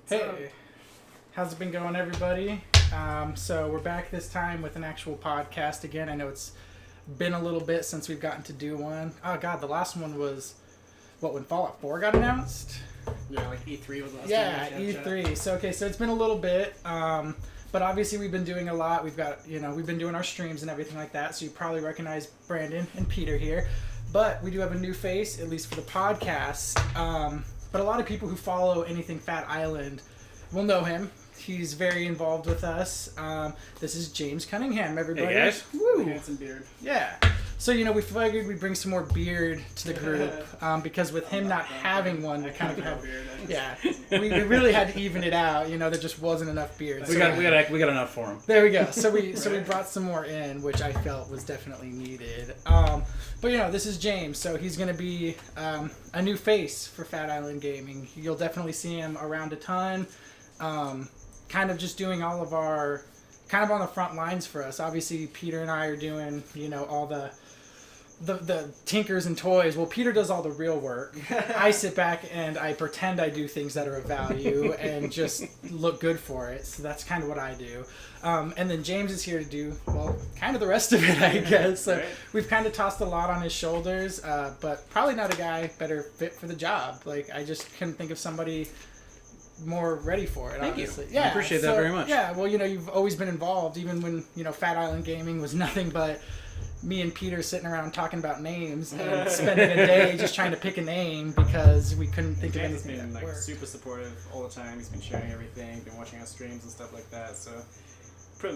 Hey, how's it been going, everybody? So we're back this time with an actual podcast again. I know it's been a little bit since we've gotten to do one. Oh God, the last one was when Fallout 4 got announced. Yeah, like E3 was the last Yeah, time. E3. So it's been a little bit. But obviously we've been doing a lot. We've been doing our streams and everything like that. So you probably recognize Brandon and Peter here. But we do have a new face, at least for the podcast. But a lot of people who follow anything Fat Island will know him. He's very involved with us. This is James Cunningham, everybody. Hey guys. Woo! Handsome beard. Yeah. So, we figured we'd bring some more beard to the group because with him not having one, we kind of had... Yeah. We really had to even it out. There just wasn't enough beard. We got enough for him. There we go. So we brought some more in, which I felt was definitely needed. But this is James, so he's going to be a new face for Fat Island Gaming. You'll definitely see him around a ton. Kind of just doing all of our, kind of on the front lines for us. Obviously, Peter and I are doing, all the tinkers and toys. Well, Peter does all the real work. I sit back and I pretend I do things that are of value and just look good for it. So that's kind of what I do. And then James is here to do, kind of the rest of it, I guess. So we've kind of tossed a lot on his shoulders, but probably not a guy better fit for the job. I just couldn't think of somebody more ready for it. Thank honestly. you. Yeah, I appreciate that very much. Yeah, well, you've always been involved, even when, Fat Island Gaming was nothing but me and Peter sitting around talking about names and spending a day just trying to pick a name because we couldn't think of anything He's been that worked. super supportive all the time. He's been sharing everything, been watching our streams and stuff like that. So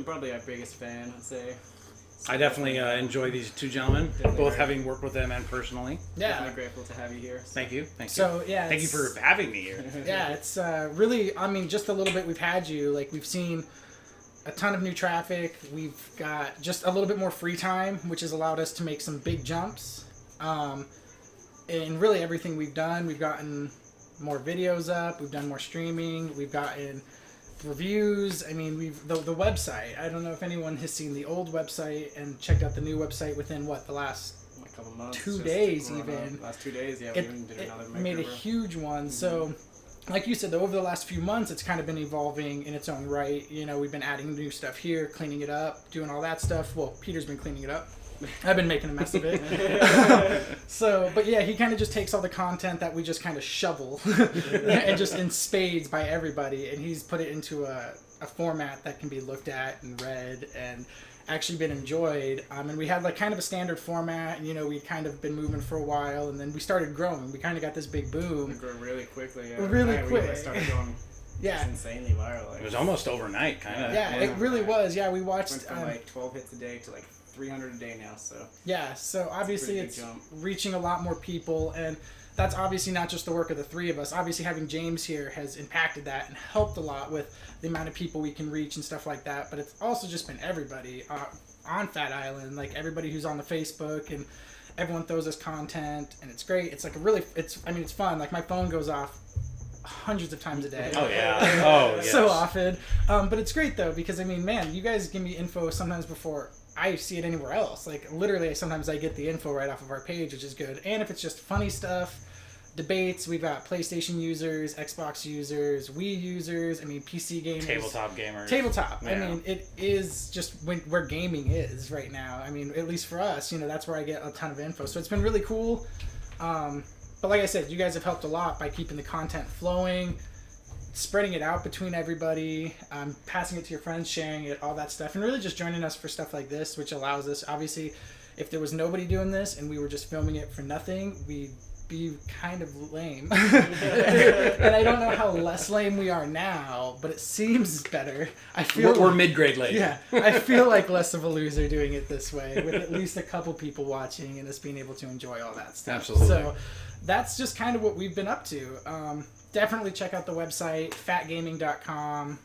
probably our biggest fan, I'd say. I definitely enjoy these two gentlemen, both having worked with them and personally. Yeah. Definitely grateful to have you here. Thank you. So, yeah. Thank you for having me here. Yeah, it's really, just a little bit we've had you. We've seen a ton of new traffic. We've got just a little bit more free time, which has allowed us to make some big jumps. In really everything we've done, we've gotten more videos up, we've done more streaming, we've gotten reviews. The website. I don't know if anyone has seen the old website and checked out the new website within the last A couple months. 2 days even. Last 2 days, yeah. We even did another makeover. Made a huge one. Mm-hmm. So, like you said, though, over the last few months, it's kind of been evolving in its own right. We've been adding new stuff here, cleaning it up, doing all that stuff. Well, Peter's been cleaning it up. I've been making a mess of it. But yeah, he kind of just takes all the content that we just kind of shovel and just in spades by everybody, and he's put it into a format that can be looked at and read and actually been enjoyed. And we had kind of a standard format, and we'd kind of been moving for a while, and then we started growing. We kind of got this big boom. We grew really quickly. Yeah. Really quick. We started going just insanely viral. It was almost overnight, kind of. Yeah, it really was. Yeah, we watched... Went from 12 hits a day to 300 a day now, so... Yeah, so obviously it's reaching a lot more people, and that's obviously not just the work of the three of us. Obviously having James here has impacted that and helped a lot with the amount of people we can reach and stuff like that, but it's also just been everybody on Fat Island, everybody who's on the Facebook, and everyone throws us content, and it's great. It's it's fun. My phone goes off hundreds of times a day. Oh, yeah. Oh, yes. So often. But it's great, though, because, you guys give me info sometimes before I see it anywhere else. Literally, sometimes I get the info right off of our page, which is good. And if it's just funny stuff, debates, we've got PlayStation users, Xbox users, Wii users, PC gamers. Tabletop gamers. Tabletop. Yeah. It is just where gaming is right now. At least for us, that's where I get a ton of info. So it's been really cool. But like I said, you guys have helped a lot by keeping the content flowing, spreading it out between everybody, passing it to your friends, sharing it, all that stuff, and really just joining us for stuff like this, which allows us, obviously, if there was nobody doing this and we were just filming it for nothing, we'd be kind of lame. And I don't know how less lame we are now, but it seems better. I feel we're mid-grade lame. Yeah, I feel like less of a loser doing it this way, with at least a couple people watching and us being able to enjoy all that stuff. Absolutely. So that's just kind of what we've been up to. Definitely check out the website, fatgaming.com.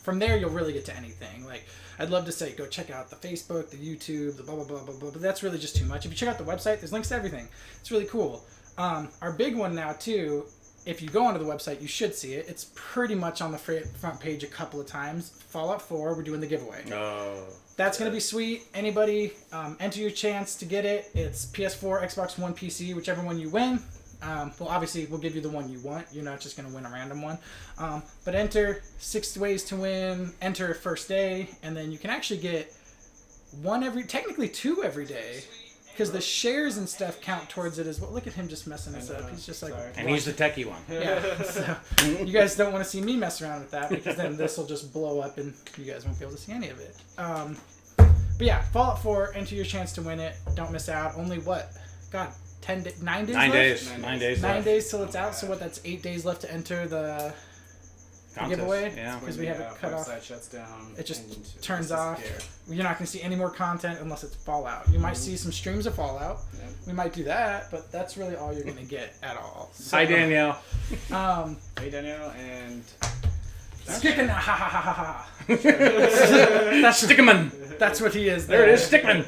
From there, you'll really get to anything. I'd love to say, go check out the Facebook, the YouTube, the blah, blah, blah, blah, blah, but that's really just too much. If you check out the website, there's links to everything. It's really cool. Our big one now, too, if you go onto the website, you should see it. It's pretty much on the front page a couple of times. Fallout 4, we're doing the giveaway. Oh. That's going to be sweet. Anybody, enter your chance to get it. It's PS4, Xbox One, PC, whichever one you win. Well, obviously, we'll give you the one you want. You're not just going to win a random one. But enter 6 ways to win. Enter first day, and then you can actually get technically 2 every day. Because the shares and stuff count towards it as well. Look at him just messing us up. He's just like... Sorry. And he's the techie one. Yeah. So you guys don't want to see me mess around with that because then this will just blow up and you guys won't be able to see any of it. But yeah, Fallout 4, enter your chance to win it. Don't miss out. Only what? God, 9 days 9 left? days. 9 days. 9 left. days till it's out. So what? That's 8 days left to enter the giveaway. Yeah. Because we have it cut off. Website shuts down. It just and turns it's off. scared. You're not going to see any more content unless it's Fallout. You might see some streams of Fallout. Yep. We might do that, but that's really all you're going to get at all. So, Hi, Danielle. Hey, Danielle, and... Stickin' ha ha ha ha ha. That's Stickman. That's what he is. There it is, Stickman.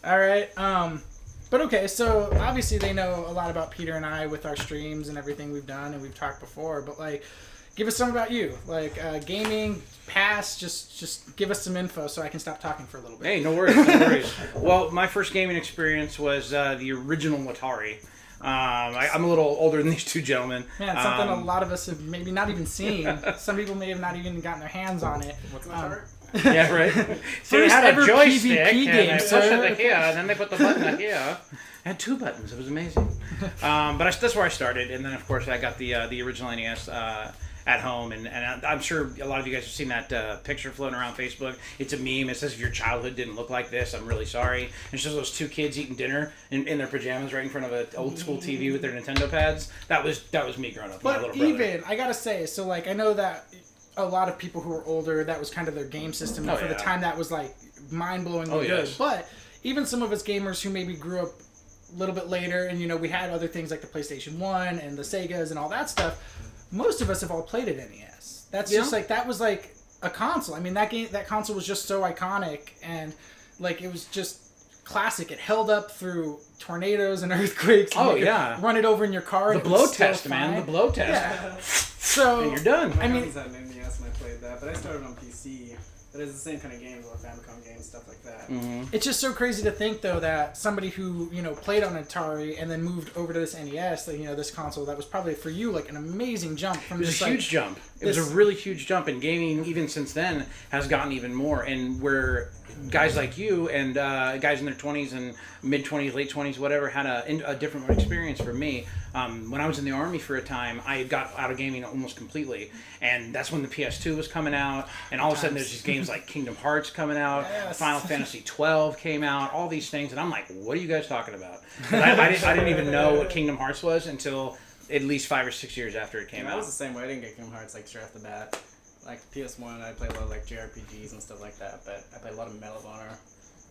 All right. But okay, so obviously they know a lot about Peter and I with our streams and everything we've done and we've talked before. But like, give us some about you, like gaming, past. Just give us some info so I can stop talking for a little bit. Hey, no worries, no worries. Well, my first gaming experience was the original Atari. I'm a little older than these two gentlemen. Man, something a lot of us have maybe not even seen. Some people may have not even gotten their hands on it. What's my part? Yeah, right. So they First had ever a joystick PvP and game, they push sir. it to here, and then they put the button to here. It had 2 buttons. It was amazing. That's where I started, and then of course I got the original NES at home, and I'm sure a lot of you guys have seen that picture floating around Facebook. It's a meme. It says, if your childhood didn't look like this, I'm really sorry. And it shows those 2 kids eating dinner in their pajamas right in front of an old school TV with their Nintendo pads. That was me growing up with my But little brother. even, I gotta say, so like I know that a lot of people who are older, that was kind of their game system. And for the yeah. time, that was like mind-blowingly Oh, good. yes. But even some of us gamers who maybe grew up a little bit later, and we had other things like the PlayStation 1 and the Segas and all that stuff, most of us have all played at NES. That's just like, that was like a console. I mean, that console was just so iconic, and like it was just classic. It held up through tornadoes and earthquakes. Oh, and you could yeah. run it over in your car. The and it blow was still test, man. fine. The blow test. Yeah. So And you're done. I mean, I had an NES when I played that, but I started on PC. But it's the same kind of games, or Famicom games, stuff like that. Mm-hmm. it's just so crazy to think though that somebody who played on Atari and then moved over to this NES, like, this console, that was probably for you like an amazing jump from It was just a like, huge jump. It was a really huge jump, and gaming, even since then, has gotten even more. And where guys like you and guys in their 20s and mid-20s, late 20s, whatever, had a different experience from me. When I was in the Army for a time, I got out of gaming almost completely. And that's when the PS2 was coming out. And all of a sudden, there's these games like Kingdom Hearts coming out. Yes. Final Fantasy 12 came out. All these things. And I'm like, what are you guys talking about? I didn't even know what Kingdom Hearts was until at least 5 or 6 years after it came I out. was the same way. I didn't get Kingdom Hearts like straight off the bat. Like PS1, I played a lot of like JRPGs and stuff like that. But I played a lot of Medal of Honor.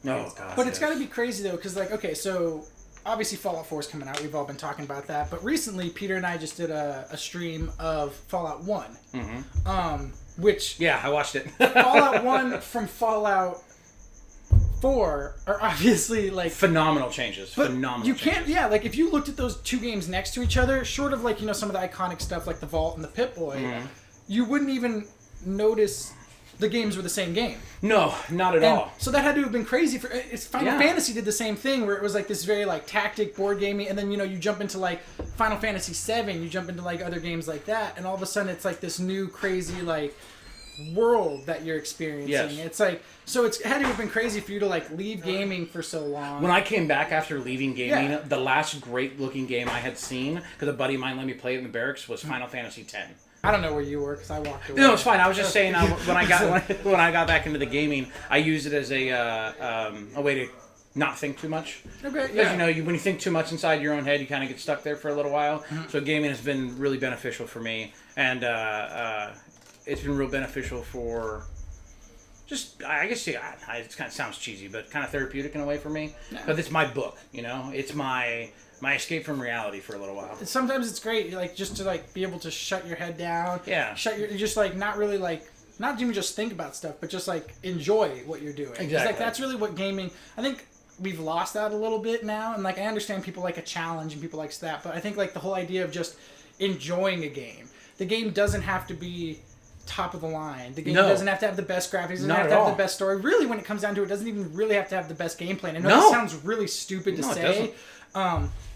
Oh, God. But it's got to be crazy though, because like, okay, so obviously Fallout 4 is coming out. We've all been talking about that. But recently, Peter and I just did a stream of Fallout 1. Mm-hmm. Which Yeah, I watched it. Fallout 1 from Fallout 4 are obviously like Phenomenal changes. But Phenomenal you changes. can't, yeah, like if you looked at those 2 games next to each other, short of like, some of the iconic stuff like the Vault and the Pip-Boy, you wouldn't even notice the games were the same game. No, not at And all. so that had to have been crazy for Final Yeah. Fantasy did the same thing where it was like this very like tactic board gaming, and then you jump into like Final Fantasy 7, you jump into like other games like that, and all of a sudden it's like this new crazy like world that you're experiencing. Yes. It's like, so it had to have been crazy for you to like leave gaming for so long. When I came back after leaving gaming, Yeah. the last great looking game I had seen, because a buddy of mine let me play it in the barracks, was Final Fantasy X. I don't know where you were because I walked away. No, it's fine. I was just saying when I got back into the gaming, I used it as a way to not think too much. Okay, Because yeah. when you think too much inside your own head, you kind of get stuck there for a little while. So gaming has been really beneficial for me, and it's been real beneficial for just, I guess, it kind of sounds cheesy, but kind of therapeutic in a way for me. Yeah. But it's my book, it's my escape from reality for a little while. Sometimes it's great, like just to like be able to shut your head down. Yeah. Just like not really like, not even just think about stuff, but just like enjoy what you're doing. 'Cause, Exactly. like that's really what gaming. I think we've lost that a little bit now, and like I understand people like a challenge and people like that, but I think like the whole idea of just enjoying a game. The game doesn't have to be top of the line. The game No. doesn't have to have the best graphics. It doesn't Not have at to have all. the best story. Really, when it comes down to it, doesn't even really have to have the best gameplay. And I know No. that sounds really stupid to No, it say.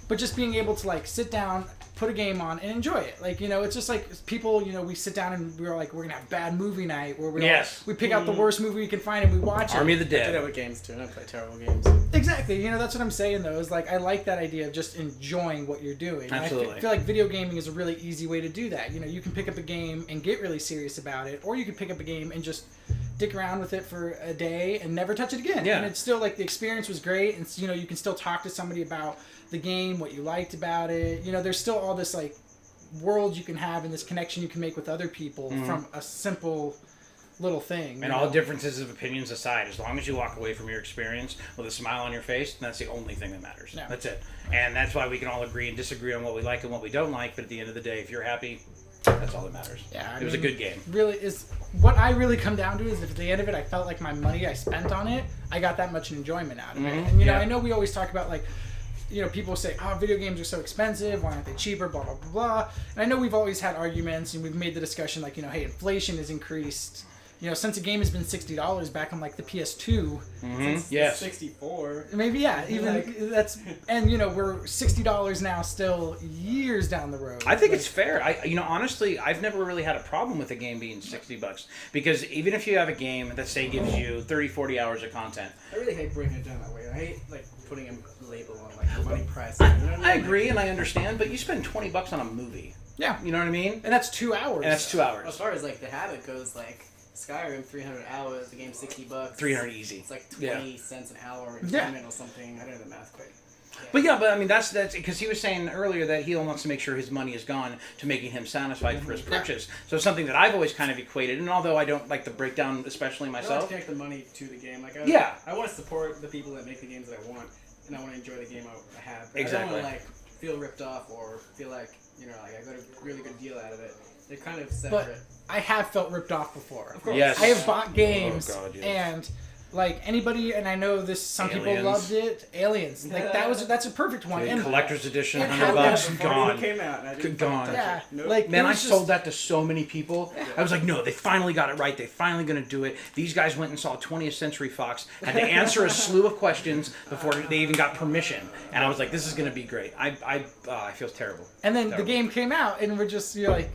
but just being able to like sit down, put a game on, and enjoy it. Like, you know, it's just like people, you know, we sit down and we're like, we're gonna have bad movie night where we pick out the worst movie we can find and we watch Army it. of the I do Dead. that with games too, and I play terrible games. Exactly. You know, that's what I'm saying though. Is like I like that idea of just enjoying what you're doing. Absolutely. And I feel like video gaming is a really easy way to do that. You know, you can pick up a game and get really serious about it, or you can pick up a game and just dick around with it for a day and never touch it again. Yeah. And it's still like the experience was great, and you know, you can still talk to somebody about the game, what you liked about it. You know, there's still all this like world you can have and this connection you can make with other people from a simple little thing. And all differences of opinions aside, as long as you walk away from your experience with a smile on your face, that's the only thing that matters. Yeah. That's it. And that's why we can all agree and disagree on what we like and what we don't like, but at the end of the day, if you're happy, that's all that matters. Yeah, It was a good game. Really is what I really come down to is if at the end of it I felt like my money I spent on it, I got that much enjoyment out of it. And you know, I know we always talk about like, you know, people say, oh, video games are so expensive, why aren't they cheaper, blah, blah, blah, blah. And I know we've always had arguments and we've made the discussion like, you know, hey, inflation has increased. You know, since a game has been $60 back on like the PS2. Yes. 64. Maybe, yeah, even that's, and you know, we're $60 now still years down the road. I think it's fair. You know, honestly, I've never really had a problem with a game being $60 because even if you have a game that say gives you 30, 40 hours of content. I really hate breaking it down that way. I hate like putting a label on like the money price. You know what I mean? I agree and I understand, but you spend $20 on a movie. Yeah. You know what I mean? And that's 2 hours. And that's 2 hours. As far as like the habit goes, like Skyrim, 300 hours, the game's $60. 300 easy. It's like 20 cents an hour Yeah. enjoyment or something. I don't know the math quick. But I mean that's because he was saying earlier that he wants to make sure his money is gone to making him satisfied for his purchase. So it's something that I've always kind of equated, and although I don't like the breakdown, especially I like myself. to connect the money to the game. Like I want to support the people that make the games that I want, and I want to enjoy the game I have. But Exactly. I don't want to like feel ripped off or feel like, you know, like I got a really good deal out of it. They're kind of separate. But I have felt ripped off before. Of course. Yes. I have bought games Oh, God, yes. and like anybody, and I know this. Some people Aliens. loved it. Aliens, like that's a perfect one. The And collector's edition, it $100, happened Before gone. it came out, and I didn't Gone. touch yeah, it. Nope. like Man, it I was just- sold that to so many people. I was like, no, they finally got it right. They're finally going to do it. These guys went and saw 20th Century Fox, had to answer a slew of questions before they even got permission. And I was like, this is going to be great. I feel terrible. And then the Terrible. game came out, and you're like,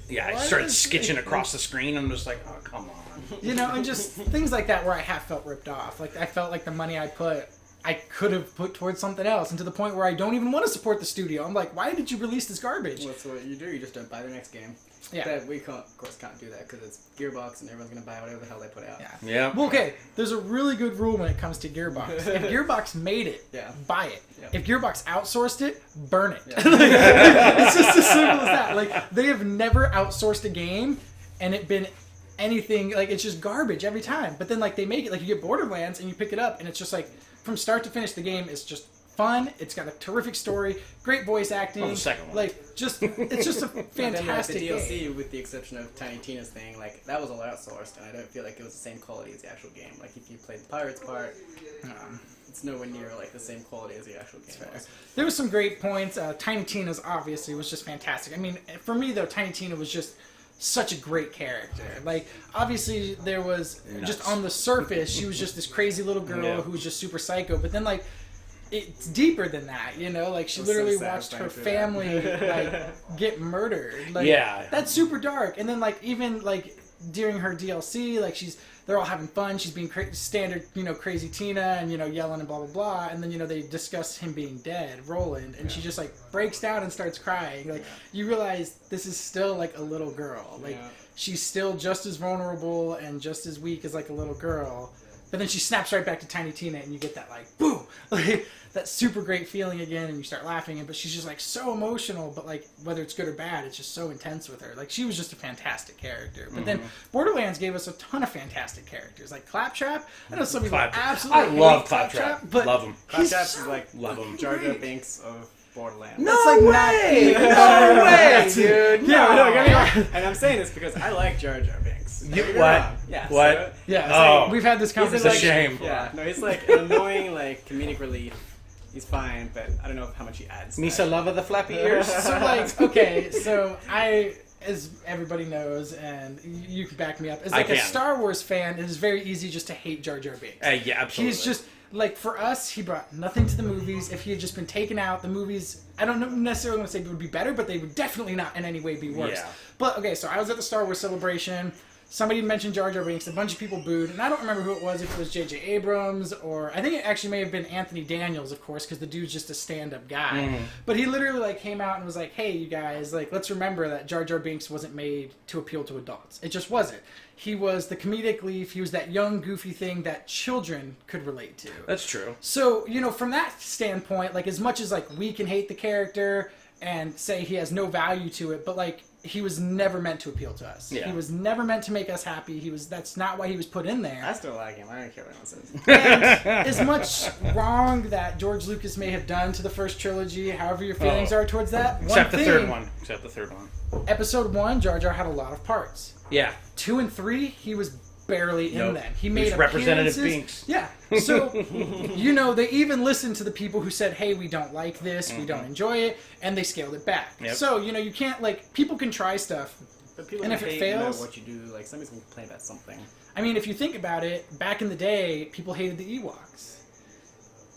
Yeah, I What started is sketching it? across the screen. I'm just like, oh, come on. you know, and just things like that where I have felt ripped off. Like I felt like the money I put, I could have put towards something else, and to the point where I don't even want to support the studio. I'm like, why did you release this garbage? What's what you do? You just don't buy the next game. Yeah. That we can't, of course, can't do that because it's Gearbox and everyone's gonna buy whatever the hell they put out. Yeah. Yeah. Well, okay, there's a really good rule when it comes to Gearbox. If Gearbox made it, Yeah. buy it. Yeah. If Gearbox outsourced it, burn it. Yeah. It's just as simple as that. Like, they have never outsourced a game and it been anything, like, it's just garbage every time. But then, like, they make it, like, you get Borderlands and you pick it up and it's just like, from start to finish, the game is just fun. It's got a terrific story, great voice acting. Oh, the second one. Like, just, it's just a And then, fantastic like, the DLC, game. with the exception of Tiny Tina's thing, like that was all outsourced, and I don't feel like it was the same quality as the actual game. Like if you played the Pirates part, it's nowhere near like the same quality as the actual game. Was. There was some great points. Tiny Tina's obviously was just fantastic. I mean, for me though, Tiny Tina was just such a great character. Like, obviously there was just on the surface, she was just this crazy little girl who was just super psycho. But then like, it's deeper than that, you know. Like she It was literally so watched her satisfying family through that. like get murdered. Like, Yeah. that's super dark. And then like even like during her DLC, like they're all having fun. She's being standard, you know, crazy Tina, and you know, yelling and blah blah blah. And then you know they discuss him being dead, Roland, and she just like breaks down and starts crying. Like you realize this is still like a little girl. Like she's still just as vulnerable and just as weak as like a little girl. But then she snaps right back to Tiny Tina, and you get that like boom, like that super great feeling again, and you start laughing. But she's just like so emotional, but like whether it's good or bad, it's just so intense with her. Like she was just a fantastic character. But then Borderlands gave us a ton of fantastic characters, like Claptrap. I know some people absolutely I love hate Claptrap. but Love him. Claptrap's is like Love him. Jar Jar Binks of Borderlands. No like way! not- No way, dude! Yeah, No. no, and I'm saying this because I like Jar Jar Binks. You- Don't get me what? wrong. Yeah. What? So, yeah. Oh. We've had this he's in, conversation. It's a shame. Yeah. No, he's like an annoying, like comedic relief. He's fine, but I don't know how much he adds. Misa Lava the flappy ears. So like, okay, so I, as everybody knows, and you can back me up, as like I a can. Star Wars fan, it is very easy just to hate Jar Jar Binks. Yeah, absolutely. He's just like for us, he brought nothing to the movies. If he had just been taken out, the movies, I don't necessarily want to say it would be better, but they would definitely not in any way be worse. Yeah. But okay, so I was at the Star Wars Celebration. Somebody mentioned Jar Jar Binks. A bunch of people booed, and I don't remember who it was. If it was J.J. Abrams or I think it actually may have been Anthony Daniels, of course, because the dude's just a stand-up guy. But he literally like came out and was like, "Hey, you guys, like, let's remember that Jar Jar Binks wasn't made to appeal to adults. It just wasn't. He was the comedic relief. He was that young, goofy thing that children could relate to." That's true. So from that standpoint, like as much as like we can hate the character and say he has no value to it, but like he was never meant to appeal to us. Yeah. He was never meant to make us happy. That's not why he was put in there. I still like him. I don't care what anyone says. And as much wrong that George Lucas may have done to the first trilogy, however your feelings are towards that, Except the third one. Episode 1, Jar Jar had a lot of parts. Yeah. 2 and 3, he was barely in Nope. them. He made Representative appearances. Binks. Yeah. So, they even listened to the people who said, "Hey, we don't like this, we don't enjoy it," and they scaled it back. Yep. So, you can't, like, people can try stuff. But people And can if it hate fails- no matter what you do. Like, somebody's going to complain about something. I mean, if you think about it, back in the day, people hated the Ewoks.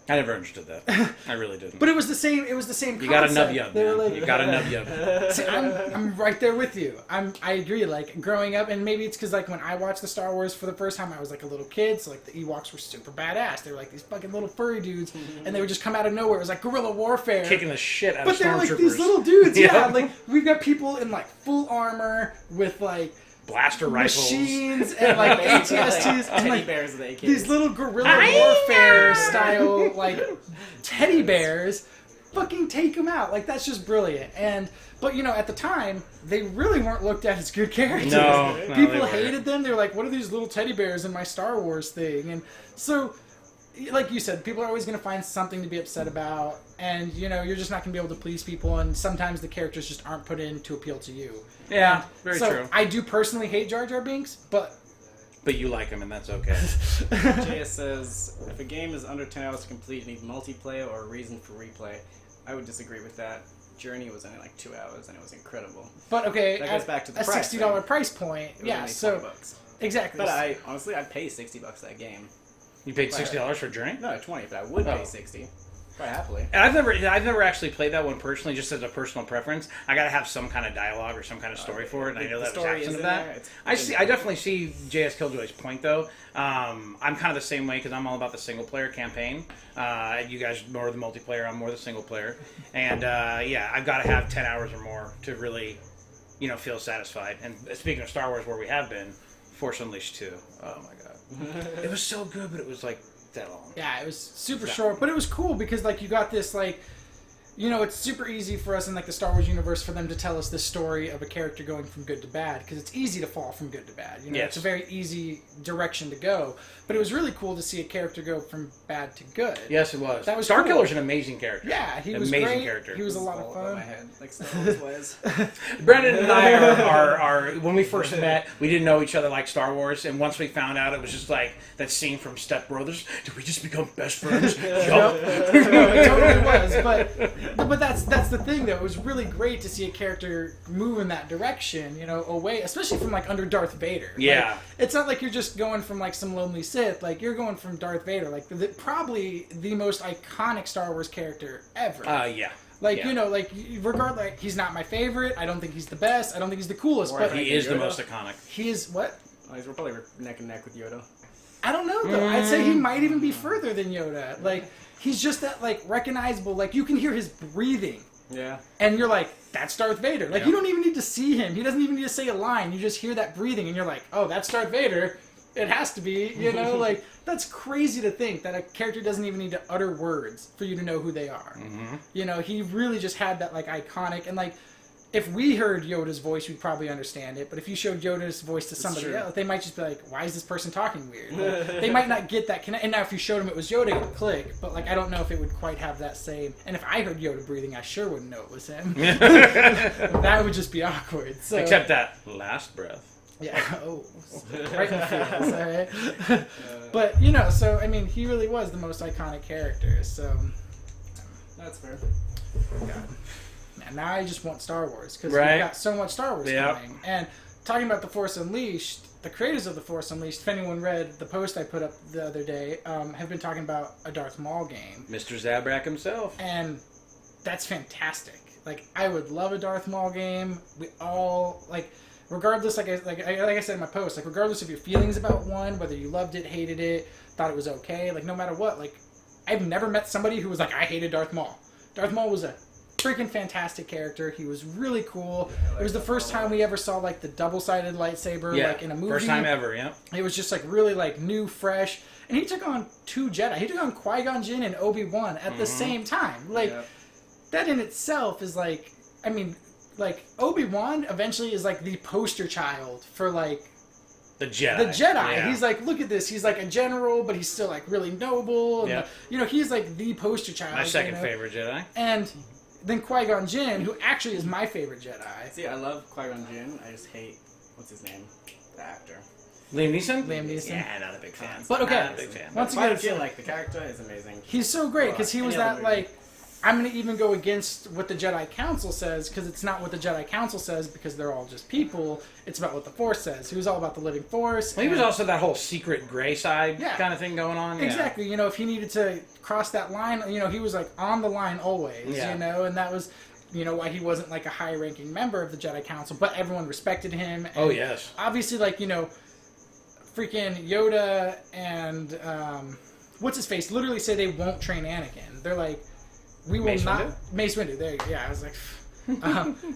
I never understood that. I really didn't. But it was the same. It was the same. You got a nub concept. yub, They were man. like, You got a nub yub. See, I'm right there with you. I agree. Like growing up, and maybe it's because like when I watched the Star Wars for the first time, I was like a little kid, so like the Ewoks were super badass. They were like these fucking little furry dudes, and they would just come out of nowhere. It was like guerrilla warfare. Kicking the shit out But of they're stormtroopers. like these little dudes. Yeah. Yeah, like we've got people in like full armor with like Blaster rifles. machines and like ATSTs and Teddy like bears of the AKs. these little guerrilla warfare style like teddy bears. Fucking take them out. Like that's just brilliant. But at the time they really weren't looked at as good characters. No, they People weren't. hated them. They're like, what are these little teddy bears in my Star Wars thing? And so, like you said, people are always going to find something to be upset about, and you're just not going to be able to please people. And sometimes the characters just aren't put in to appeal to you. Yeah, very So true. I do personally hate Jar Jar Binks, but you like him, and that's okay. JS says, if a game is under 10 hours to complete, you need multiplayer or a reason for replay. I would disagree with that. Journey was only like 2 hours, and it was incredible. But okay, That goes back to the a price $60 thing. price point. It was Yeah, only so $20. exactly. But I'd pay $60 for that game. You paid $60 for Journey? No, 20, but I would pay 60. Quite happily. And I've never actually played that one personally, just as a personal preference. I gotta have some kind of dialogue or some kind of story for it, and I know The that was story absent is of in that. there. I definitely see JS Killjoy's point though. I'm kind of the same way because I'm all about the single player campaign. You guys more the multiplayer, I'm more the single player, and I've got to have 10 hours or more to really, feel satisfied. And speaking of Star Wars, where we have been, Force Unleashed 2. Oh my god, it was so good, but it was like that long. Yeah, it was super short, but it was cool because like you got this like, it's super easy for us in like the Star Wars universe for them to tell us this story of a character going from good to bad because it's easy to fall from good to bad. Yes. It's a very easy direction to go. But it was really cool to see a character go from bad to good. Yes, it was. That was Starkiller's cool. an amazing character. Yeah, he was amazing great. character. He was a lot of All above my fun. head, like Star Wars was. Brendan and I are when we first met, we didn't know each other like Star Wars, and once we found out, it was just like that scene from Step Brothers. Did we just become best friends? Yup. It totally was, but that's the thing though. It was really great to see a character move in that direction, away, especially from like under Darth Vader. Like, Yeah. it's not like you're just going from like some lonely Sith. Like you're going from Darth Vader, like probably the most iconic Star Wars character ever. Yeah. Like Yeah. like regardless, like he's not my favorite. I don't think he's the best. I don't think he's the coolest. Or But He is the Yoda. most iconic. he is what? We're probably neck and neck with Yoda. I don't know though. I'd say he might even be further than Yoda. Like he's just that like recognizable. Like you can hear his breathing. Yeah. And you're like, that's Darth Vader. Like, Yeah. you don't even need to see him. He doesn't even need to say a line. You just hear that breathing, and you're like, oh, that's Darth Vader. It has to be, Like, that's crazy to think that a character doesn't even need to utter words for you to know who they are. Mm-hmm. He really just had that, like, iconic, and, like, if we heard Yoda's voice, we'd probably understand it. But if you showed Yoda's voice to somebody true. else, they might just be like, why is this person talking weird? Like, they might not get that connect. And now if you showed them it was Yoda, it would click. But, like, I don't know if it would quite have that same... And if I heard Yoda breathing, I sure wouldn't know it was him. That would just be awkward. So, Except that last breath. yeah. Oh. Right in the feels, all right? But, so, I mean, he really was the most iconic character. So, That's fair. God. And now I just want Star Wars because Right. we've got so much Star Wars Yep. coming. And talking about The Force Unleashed, the creators of The Force Unleashed, if anyone read the post I put up the other day, have been talking about a Darth Maul game. Mr. Zabrak himself. And that's fantastic. Like, I would love a Darth Maul game. We all, like, regardless, like I said in my post, like, regardless of your feelings about one, whether you loved it, hated it, thought it was okay, like, no matter what, like, I've never met somebody who was like, I hated Darth Maul. Darth Maul was a freaking fantastic character. He was really cool. It was the first time we ever saw like the double-sided lightsaber like in a movie. First time ever, yeah. It was just like really like new, fresh. And he took on 2 Jedi. He took on Qui-Gon Jinn and Obi-Wan at the same time. Like that in itself is like, I mean, like Obi-Wan eventually is like the poster child for like the Jedi. The Jedi. Yeah. He's like, look at this. He's like a general, but he's still like really noble. And you know, he's like the poster child. My second favorite Jedi. And then Qui-Gon Jinn, who actually is my favorite Jedi. See, I love Qui-Gon Jinn. I just hate, what's his name? The actor. Liam Neeson? Liam Neeson. Yeah, not a big fan. But okay. Not a big fan. Once again, I feel like the character is amazing. He's so great because he was that like, I'm going to even go against what the Jedi Council says because it's not what the Jedi Council says because they're all just people. It's about what the Force says. He was all about the living Force. Well, he was also that whole secret gray side kind of thing going on. Exactly. Yeah. You know, if he needed to cross that line, you know, he was like on the line always, you know, and that was, you know, why he wasn't like a high-ranking member of the Jedi Council, but everyone respected him. And yes. Obviously, like, you know, freaking Yoda and what's his face literally say they won't train Anakin. They're like, we will not. Mace Windu. There you go. Yeah, I was like,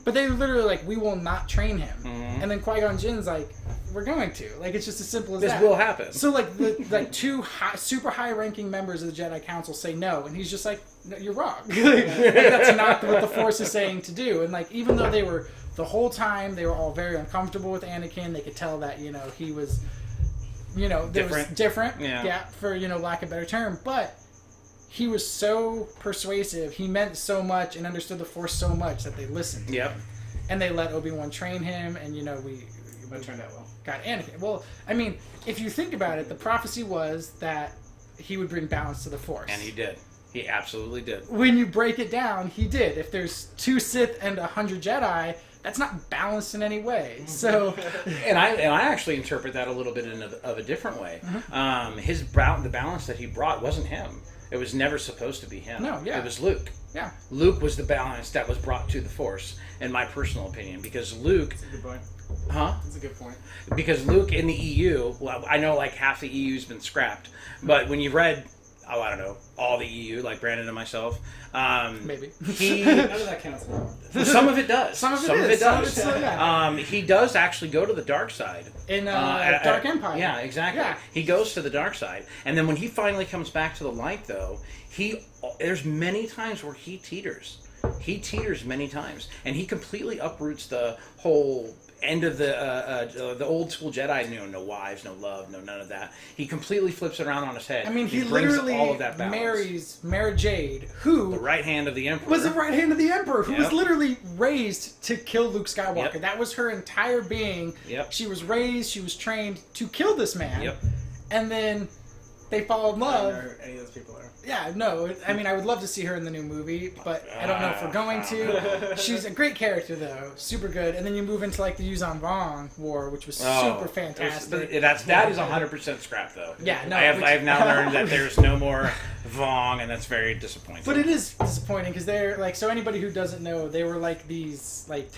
but they literally like, we will not train him. And then Qui-Gon Jinn's like, we're going to. Like, it's just as simple as that. This will happen. So like, the 2 super high-ranking members of the Jedi Council say no, and he's just like, no, you're wrong. Like, that's not what the Force is saying to do. And like, even though they were the whole time they were all very uncomfortable with Anakin, they could tell that, you know, he was, you know, different. Yeah, for, you know, lack of a better term, but he was so persuasive. He meant so much and understood the Force so much that they listened to him. And they let Obi-Wan train him, and, you know, It turned out well. Got Anakin. Well, I mean, if you think about it, the prophecy was that he would bring balance to the Force. And he did. He absolutely did. When you break it down, he did. If there's 2 Sith and 100 Jedi, that's not balanced in any way. So, and I actually interpret that a little bit of a different way. The balance that he brought wasn't him. It was never supposed to be him. No, yeah. It was Luke. Yeah. Luke was the balance that was brought to the Force, in my personal opinion, because Luke... That's a good point. Huh? That's a good point. Because Luke in the EU, well, I know like half the EU's been scrapped, but when you read, I don't know, all the EU, like Brandon and myself, maybe none of that counts anymore. Some of it does. Some of it does. He does actually go to the dark side in Dark Empire. Yeah, exactly. Yeah. He goes to the dark side, and then when he finally comes back to the light, though, there's many times where he teeters. He teeters many times, and he completely uproots the whole end of the old school Jedi. No wives, no love, no none of that. He completely flips it around on his head. I mean, he brings literally all of that balance. marries Mara Jade, who the right hand of the Emperor was the right hand of the Emperor, who was literally raised to kill Luke Skywalker. That was her entire being. She was raised, she was trained to kill this man. And then they fall in love. I don't know who any of those people are. Yeah, no, I mean, I would love to see her in the new movie, but I don't know if we're going to. She's a great character, though. Super good. And then you move into, like, the Yuzan Vong War, which was super fantastic. That is 100% scrap, though. Yeah, no. I have now learned that there's no more Vong, and that's very disappointing. But it is disappointing, because they're, like, so anybody who doesn't know, they were, like, these, like...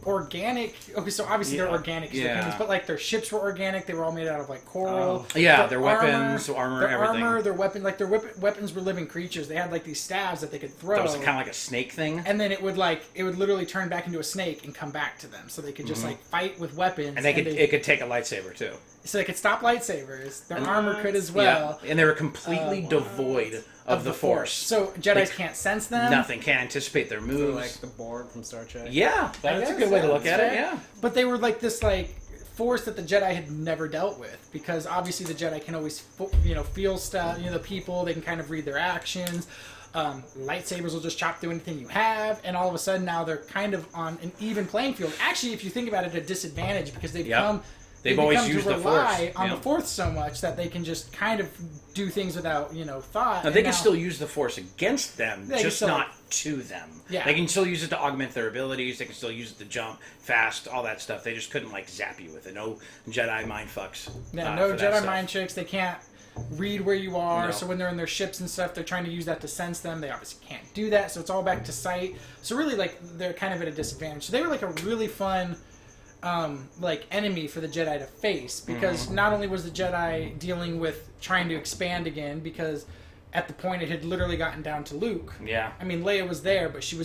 organic. Okay, so obviously they're organic, but like their ships were organic. They were all made out of like coral. Their weapons, armor, everything. Their weapons were living creatures. They had like these stabs that they could throw. That was kind of like a snake thing. And then it would literally turn back into a snake and come back to them. So they could just like fight with weapons. And it could take a lightsaber too. So they could stop lightsabers. Their armor could as well. Yeah. And they were completely devoid of the Force. So Jedi can't sense them. Nothing, can't anticipate their moves. Like the Borg from Star Trek. Yeah, that's a good way to look at it. Yeah, but they were like this Force that the Jedi had never dealt with, because obviously the Jedi can always feel stuff. The people, they can kind of read their actions. Lightsabers will just chop through anything you have, and all of a sudden now they're kind of on an even playing field. Actually, if you think about it, a disadvantage, because they become They've they always become used to the rely Force. on Yeah. the Force so much that they can just kind of do things without thought. Now, And they can still use the Force against them, They can just still, not to them. Yeah. They can still use it to augment their abilities. They can still use it to jump fast, all that stuff. They just couldn't zap you with it. No Jedi mind fucks. Yeah, no for that Jedi stuff. mind tricks. They can't read where you are. No. So when they're in their ships and stuff, they're trying to use that to sense them. They obviously can't do that. So it's all back to sight. So really, they're kind of at a disadvantage. So they were a really fun, enemy for the Jedi to face, because not only was the Jedi dealing with trying to expand again, because at the point it had literally gotten down to Luke. Yeah. I mean, Leia was there, but she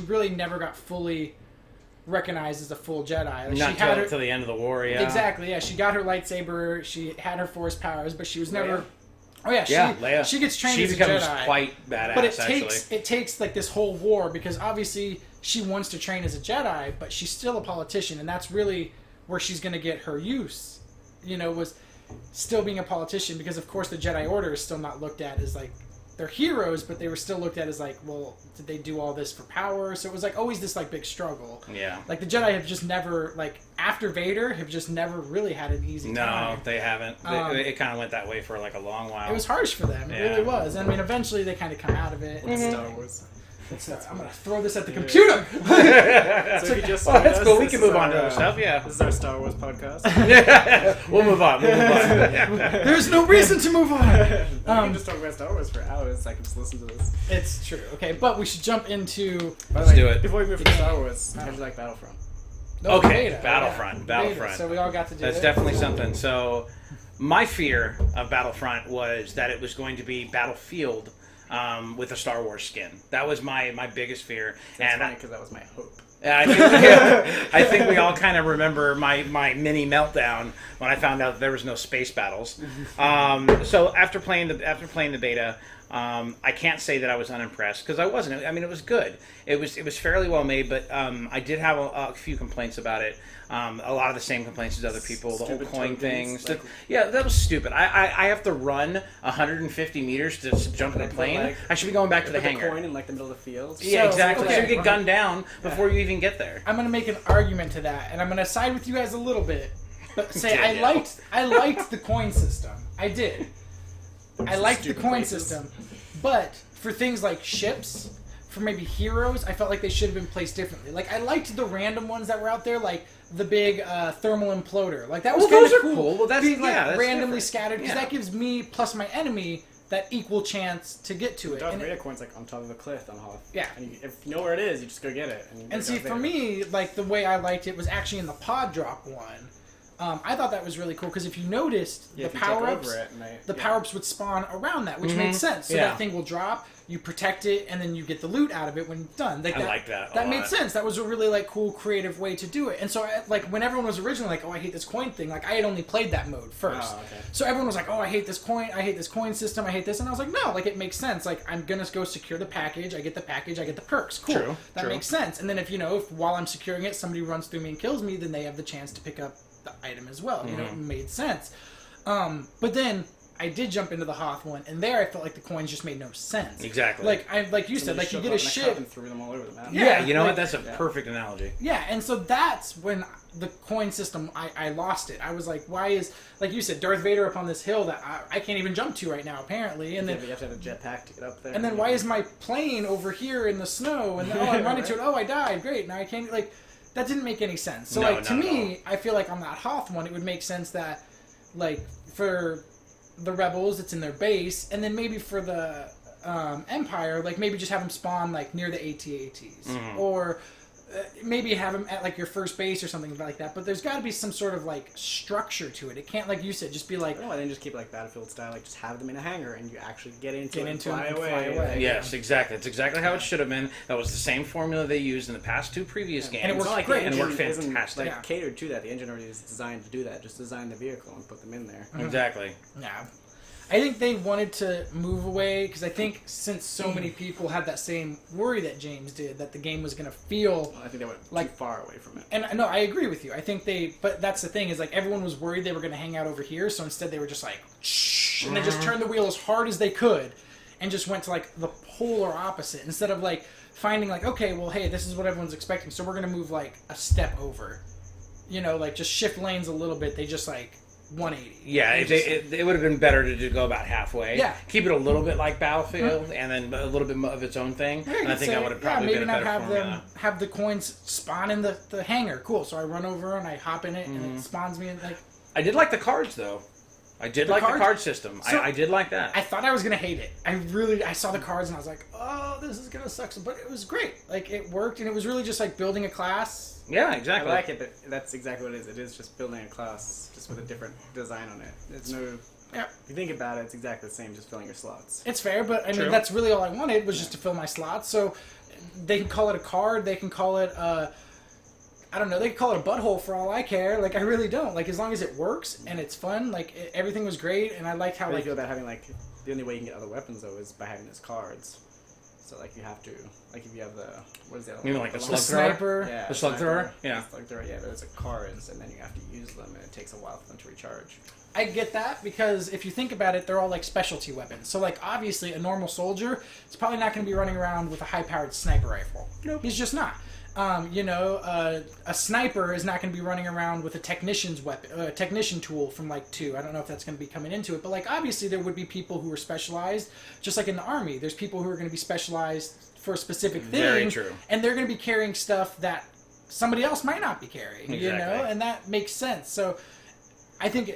really never got fully recognized as a full Jedi. Not she had till the end of the war, yeah. Exactly, yeah. She got her lightsaber, she had her Force powers, but she was never... Leia? Oh yeah, Leia. she gets trained She as a becomes Jedi. quite badass, But actually. it takes this whole war, because obviously she wants to train as a Jedi, but she's still a politician, and that's really where she's going to get her use. Was still being a politician, because of course the Jedi Order is still not looked at as they're heroes, but they were still looked at as well, did they do all this for power? So it was always this big struggle. Yeah. The Jedi have just never after Vader have just never really had an easy time. No, they haven't. It kind of went that way for a long while. It was harsh for them. It really was. I mean, eventually they kind of come out of it. Star Wars. I'm gonna throw this at the computer. So if you just joined that's us, cool. We this can is move on to our, other stuff. Yeah. This is our Star Wars podcast. We'll move on. There's no reason to move on. We can just talk about Star Wars for hours. I can just listen to this. It's true. Okay, but we should jump into. By the Let's way, do it. Before we move from Star Wars, how do you like Battlefront? Okay, Beta. Battlefront. Yeah, Battlefront. Beta. So we all got to do That's it. definitely something. So, my fear of Battlefront was that it was going to be Battlefield with a Star Wars skin. That was my biggest fear. That's funny because that was my hope. I think we all kind of remember my mini meltdown when I found out that there was no space battles. So after playing the beta, I can't say that I was unimpressed, because I wasn't. I mean, it was good. It was fairly well made, but I did have a few complaints about it. A lot of the same complaints as other people. The whole Stupid coin tokens, things. Yeah, that was stupid. I have to run 150 meters to jump in a plane. I should be going back to the Put hangar. coin in the middle of the field. Yeah, exactly. okay. So you get gunned down before you even get there. I'm gonna make an argument to that, and I'm gonna side with you guys a little bit, but say Danielle. I liked the coin system. I did. I liked the stupid coin places. system, but for things like ships, for maybe heroes, I felt like they should have been placed differently. I liked the random ones that were out there, like the big thermal imploder. That was Well, kind those of are cool. Well, that's- being yeah, that's randomly different. scattered, because Yeah. that gives me plus my enemy that equal chance to get to it. Darth And it- Vader coin's on top of a cliff on Hoth. Yeah. And if you know where it is, you just go get it. And see, for me, the way I liked it was actually in the pod drop one. I thought that was really cool, because if you noticed, the power-ups, power-ups would spawn around that, which made sense. So Yeah. that thing will drop, you protect it, and then you get the loot out of it when done. I like that a That made lot. sense. That was a really cool, creative way to do it. And so, when everyone was originally oh, I hate this coin thing, I had only played that mode first. Oh, okay. So everyone was oh, I hate this coin system, I hate this, and I was no, it makes sense. I'm gonna go secure the package, I get the perks, cool. True, That true. makes sense. And then if while I'm securing it, somebody runs through me and kills me, then they have the chance to pick up the item as well. It made sense. But then I did jump into the Hoth one, and there I felt like the coins just made no sense. Exactly. Like you said, you get a ship. and threw them all over the map. Yeah, you know like- what? That's a perfect analogy. Yeah, and so that's when the coin system, I lost it. I was why is, like you said, Darth Vader up on this hill that I can't even jump to right now, apparently. And Yeah, then but you have to have a jetpack to get up there. and then why is my plane over here in the snow? And I'm running to it. Oh, I died. Great. Now I can't. That didn't make any sense. So No, to not at me, I feel on that Hoth one, it would make sense that for the rebels, it's in their base, and then maybe for the Empire, maybe just have them spawn near the AT-ATs, or maybe have them at your first base or something like that. But there's got to be some sort of structure to it. It can't, like you said, just be No, I didn't just keep it Battlefield style. Just have them in a hangar and you actually get into it and fly them and away. fly away. Yes, exactly. That's exactly how it should have been. That was the same formula they used in the past two previous games. And it It's worked not great. the And it worked engine isn't, fantastic. Yeah. catered to that. The engine already is designed to do that. Just design the vehicle and put them in there. Exactly. Yeah. I think they wanted to move away because I think since so many people had that same worry that James did, that the game was going to feel I think they went too Like- far away from it. And no, I agree with you. I think but that's the thing is everyone was worried they were going to hang out over here, so instead they were just shh, and they just turned the wheel as hard as they could, and just went to the polar opposite instead of finding okay, well, hey, this is what everyone's expecting, so we're going to move a step over. like just shift lanes a little bit. They just like 180. Yeah, it would have been better to just go about halfway. Yeah. Keep it a little bit like Battlefield, and then a little bit of its own thing. Yeah, and I think that would have probably been a better have formula. have the coins spawn in the hangar. Cool. So I run over and I hop in it, and it spawns me in like. I did like the cards though. I did like the card system. So, I did like that. I thought I was gonna hate it. I saw the cards and I was like, oh, this is gonna suck. But it was great. Like it worked, and it was really just like building a class. Yeah, I exactly. like it, but that's exactly what it is. It is just building a class, just with a different design on it. There's no. Yeah. If you think about it, it's exactly the same, just filling your slots. It's fair, but I True. mean that's really all I wanted was just to fill my slots. So they can call it a card. They can call it I don't know. They can call it a butthole for all I care. Like I really don't. Like as long as it works and it's fun. Like everything was great, and I liked how How do you like feel about having like the only way you can get other weapons though is by having those cards. So like you have to like if you have the what is the other You mean one? like the long- slug thrower? sniper. Yeah, The slug thrower? Yeah. The slug thrower. Yeah, those are cards, and then you have to use them, and it takes a while for them to recharge. I get that because if you think about it, they're all like specialty weapons. So like obviously a normal soldier is probably not going to be running around with a high-powered sniper rifle. Nope. He's just not. A sniper is not going to be running around with a technician's weapon, technician tool from like 2. I don't know if that's going to be coming into it, but like obviously there would be people who are specialized, just like in the army. There's people who are going to be specialized for a specific thing, Very true. and they're going to be carrying stuff that somebody else might not be carrying. Exactly. And that makes sense. So I think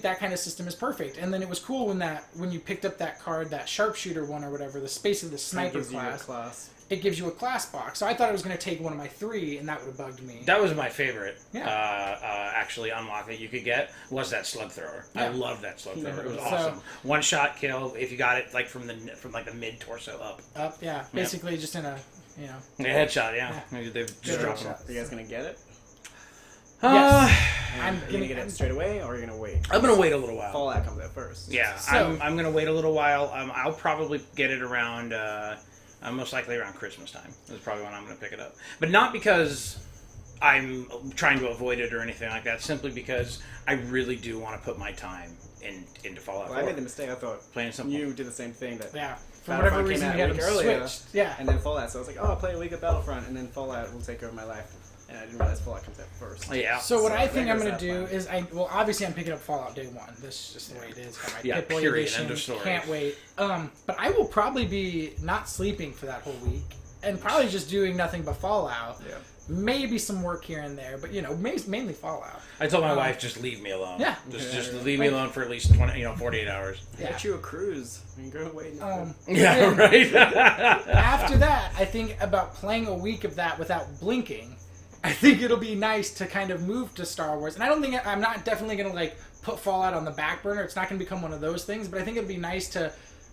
that kind of system is perfect. And then it was cool when you picked up that card, that sharpshooter one or whatever, the space of the sniper Gives you your class. class. It gives you a class box. So I thought it was going to take one of my 3, and that would have bugged me. That was my favorite. Yeah. Actually, unlock that you could get was that slug thrower. I Yeah. loved that slug thrower. It was So- awesome. One shot kill if you got it like from like the mid torso up. Up, yeah. Basically just in a, A headshot, yeah. They've just Good dropped them. headshot. Are you guys gonna get it? Yes. Are you gonna get it straight away, or are you gonna wait? I'm gonna wait a little while. Fallout comes out first. Yeah, So- I'm gonna wait a little while. I'll probably get it around, most likely around Christmas time. That's probably when I'm gonna pick it up. But not because I'm trying to avoid it or anything like that. Simply because I really do want to put my time into Fallout 4. Well, I made the mistake. I thought Plain and simple. you did the same thing. That yeah. For Battlefront whatever came reason, out we had a them week earlier, switched. Yeah. and then Fallout. So I was like, oh, I'll play a week of Battlefront, and then Fallout will take over my life. And I didn't realize Fallout comes out first. Yeah. So what So I think there I'm goes going to that do plan. is obviously I'm picking up Fallout Day 1. This is just the way it is. Got my Yeah, Pip-Boy period. edition. End of story. Can't wait. But I will probably be not sleeping for that whole week and probably just doing nothing but Fallout. Yeah. Maybe some work here and there, but mainly Fallout. I told my wife, just leave me alone. Yeah. Just leave me alone for at least 48 hours. Yeah. Get you a cruise. I mean, go away. Yeah, right. After that, I think about playing a week of that without blinking. I think it'll be nice to kind of move to Star Wars, and I'm not definitely gonna like put Fallout on the back burner. It's not gonna become one of those things, but I think it'd be nice to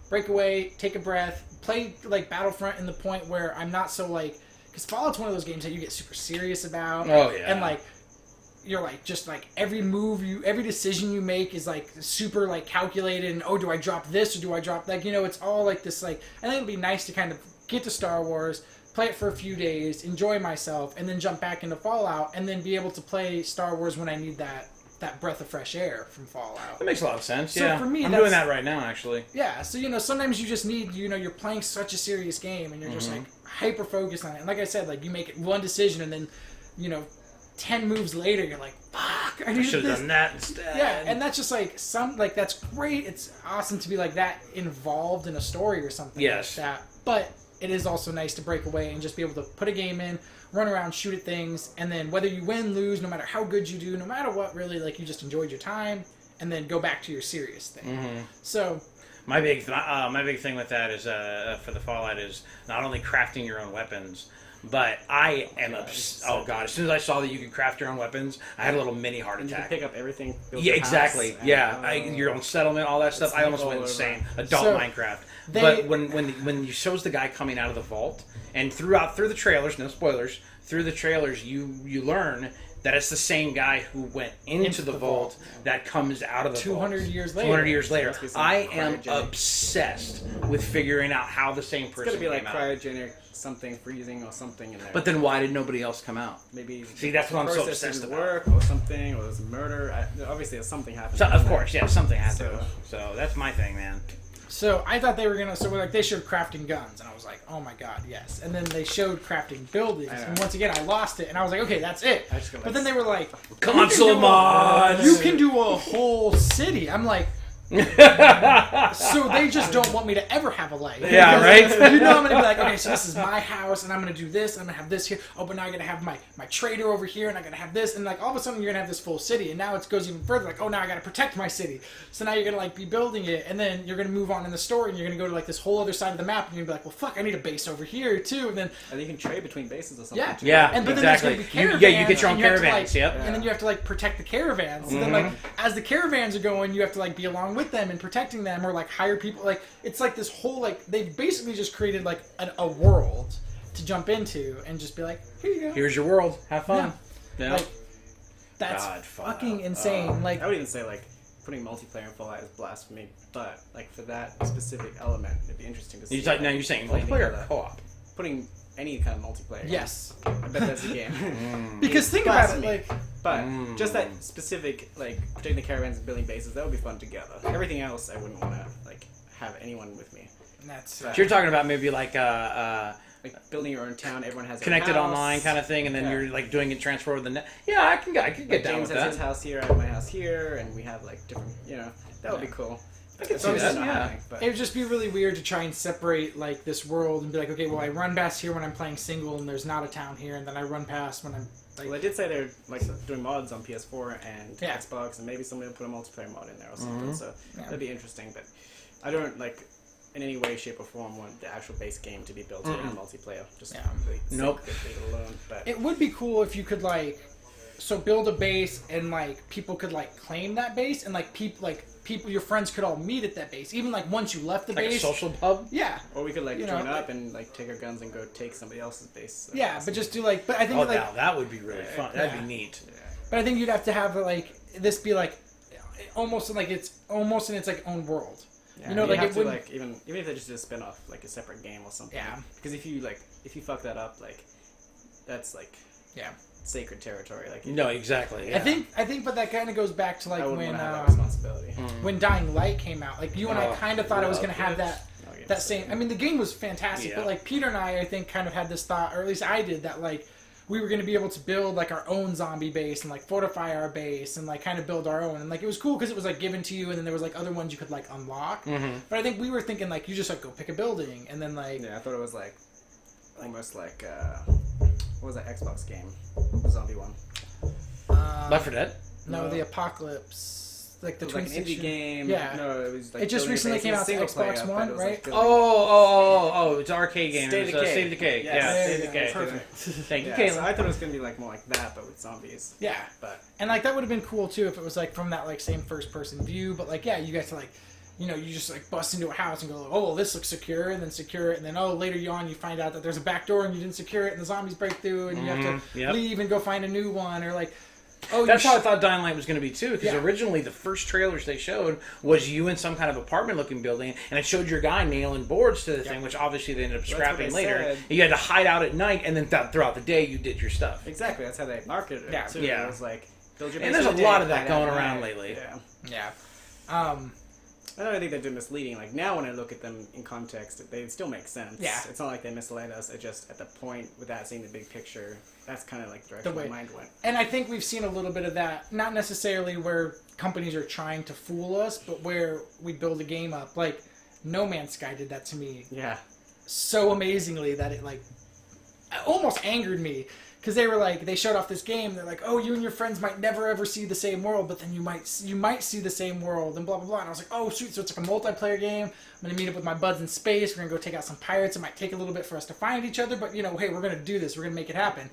break away, take a breath, play like Battlefront in the point where I'm not so like, because Fallout's one of those games that you get super serious about. Oh, yeah. And like you're like just like every decision you make is like super like calculated, and oh, do I drop this or do I drop like it's all like this like. I think it'd be nice to kind of get to Star Wars, play it for a few days, enjoy myself, and then jump back into Fallout, and then be able to play Star Wars when I need that breath of fresh air from Fallout. That makes a lot of sense. So Yeah, for me, I'm that's- doing that right now, actually. Yeah, so sometimes you just need you're playing such a serious game, and you're just like hyper focused on it. And like I said, like you make one decision, and then 10 moves later, you're like, fuck, I I needed should have this. done that instead. Yeah, and that's just like that's great. It's awesome to be like that involved in a story or something Yes. like that. But it is also nice to break away and just be able to put a game in, run around, shoot at things, and then whether you win, lose, no matter how good you do, no matter what, really, like you just enjoyed your time, and then go back to your serious thing. So My big thing with that is for the Fallout is not only crafting your own weapons, but I am oh god! As soon as I saw that you could craft your own weapons, I had a little mini heart And you can attack. pick up everything. build Yeah, your house, exactly. and- Yeah, oh. your own settlement, all that stuff. It's I almost like went all insane. over. Adult So, Minecraft. they- But when you shows the guy coming out of the vault, and through the trailers, no spoilers, through the trailers, you learn that it's the same guy who went into the vault that comes out of the 200 vault. years later. 200 years later. must be some I am cryogenic- obsessed with figuring out how the same It's person gonna be like came out. cryogenic something freezing or something in there. But then why did nobody else come out? maybe See, that's what I'm so process obsessed didn't about. work or something, or there's murder. Obviously, there's something happened. So, of course, yeah, something had to. So- So that's my thing, man. So I thought they were gonna. So like they showed crafting guns, and I was like, oh my god, yes. And then they showed crafting buildings, and once again I lost it, and I was like, okay, that's it. But then they were like, console mods. You can do a whole city. I'm like. So they just don't want me to ever have a life. Yeah, right? You know, I'm gonna be like, okay, so this is my house, and I'm gonna do this, and I'm gonna have this here. Oh, but now I'm gonna have my trader over here, and I'm gonna have this, and like all of a sudden you're gonna have this full city, and now it goes even further. Like, oh, now I gotta protect my city. So now you're gonna like be building it, and then you're gonna move on in the story, and you're gonna go to like this whole other side of the map, and you're gonna be like, well, fuck, I need a base over here too, and then And you can trade between bases or something. yeah, too. Yeah, and but exactly. then there's gonna be caravans. You get your own and you have to, caravans. like, Yep. and then you have to like protect the caravans. And then like as the caravans are going, you have to like be along with them and protecting them, or like hire people. Like it's like this whole like they've basically just created like a world to jump into and just be like, here you go. Here's your world. Have fun. Yeah. Like that's God, fucking insane. Like I would even say like putting multiplayer in Fallout is blasphemy, but like for that specific element, it'd be interesting to see. Now you're saying playing multiplayer or together. co-op? Putting any kind of multiplayer. yes, I bet that's a game. because think about it. Blasphemy. Like But just that specific, like protecting the caravans and building bases, that would be fun together. Everything else, I wouldn't want to like have anyone with me. that's So you're talking about maybe like Like building your own town, everyone has their connected house. online kind of thing, and then Yeah. you're like doing it transfer over the net. Yeah, I can Like get down James with has his that. house here, I have my house here, and we have like different, that would be cool. I can It's see obviously that. not Yeah. happening, but it would just be really weird to try and separate like this world and be like, okay, well I run past here when I'm playing single and there's not a town here, and then I run past when I'm like. well, they did say they're like doing mods on PS4 and Yeah. Xbox, and maybe somebody will put a multiplayer mod in there or something. So Yeah. that'd be interesting. But I don't like in any way, shape, or form want the actual base game to be built around multiplayer. Just Yeah. leave it alone. But It would be cool if you could like, so build a base and like people could like claim that base, and like people your friends could all meet at that base, even like once you left the Like base. a social pub. Yeah, or we could like You know, join like- up and like take our guns and go take somebody else's base. yeah, but just do like, but I think Oh, like, now that would be really fun. That'd Yeah. be neat. but I think you'd have to have like this be like almost like it's almost in its like own world. Yeah, You know, you like have it to wouldn't. like even if they just did a spin off, like a separate game or something. Yeah. Because if you fuck that up, like that's like Yeah, sacred territory. Like No, exactly. Yeah. I think, but that kind of goes back to like I wouldn't when want to have that responsibility. when Dying Light came out. Like you and I Oh, kind of thought it was love going to have it. that. No, yeah, That same. I mean, the game was fantastic, Yeah. but like Peter and I think, kind of had this thought, or at least I did, that like we were going to be able to build like our own zombie base and like fortify our base and like kind of build our own, and like it was cool because it was like given to you, and then there was like other ones you could like unlock. But I think we were thinking like you just like go pick a building, and then like Yeah, I thought it was like almost like what was that Xbox game? The zombie one. Left 4 Dead. no, No. the Apocalypse, like the It was twin like an indie stick- game. Yeah. No, it was like It just building a recently base. came It was out to single player, Xbox but One, it was, like, right? building- Oh, it's an arcade game. State of It was, Decay. State of Decay. Yes, Yeah, There State you of go. Decay. Perfect. Thank you, Yeah, Caleb. so I thought it was gonna be like more like that, but with zombies. Yeah. But And like that would have been cool too if it was like from that like same first person view, but like yeah, you get to like, you know, you just like bust into a house and go, oh, well, this looks secure, and then secure it, and then oh, later on you find out that there's a back door and you didn't secure it, and the zombies break through, and you have to Yep. leave and go find a new one, or like, oh, That's you how I thought Dying Light was going to be too. Because Yeah. originally the first trailers they showed was you in some kind of apartment-looking building, and it showed your guy nailing boards to the thing, which obviously they ended up That's what scrapping they later. said. You had to hide out at night, and then throughout the day you did your stuff. exactly, that's how they marketed it Yeah. too. Yeah. It was like build your And base there's in a the lot day, of that hide going out at around night. lately. Yeah. yeah, I don't think they're doing misleading. Like now, when I look at them in context, they still make sense. Yeah. It's not like they misled us. It just at the point without seeing the big picture, that's kind of like the direction The way- my mind went. and I think we've seen a little bit of that, not necessarily where companies are trying to fool us, but where we build a game up. Like No Man's Sky did that to me Yeah. so amazingly that it like almost angered me, because they were like, they showed off this game, they're like, oh, you and your friends might never ever see the same world, but then you might see the same world, and blah blah blah. And I was like, oh shoot, so it's like a multiplayer game. I'm gonna meet up with my buds in space, we're gonna go take out some pirates. It might take a little bit for us to find each other, but you know, hey, we're gonna do this, we're gonna make it happen.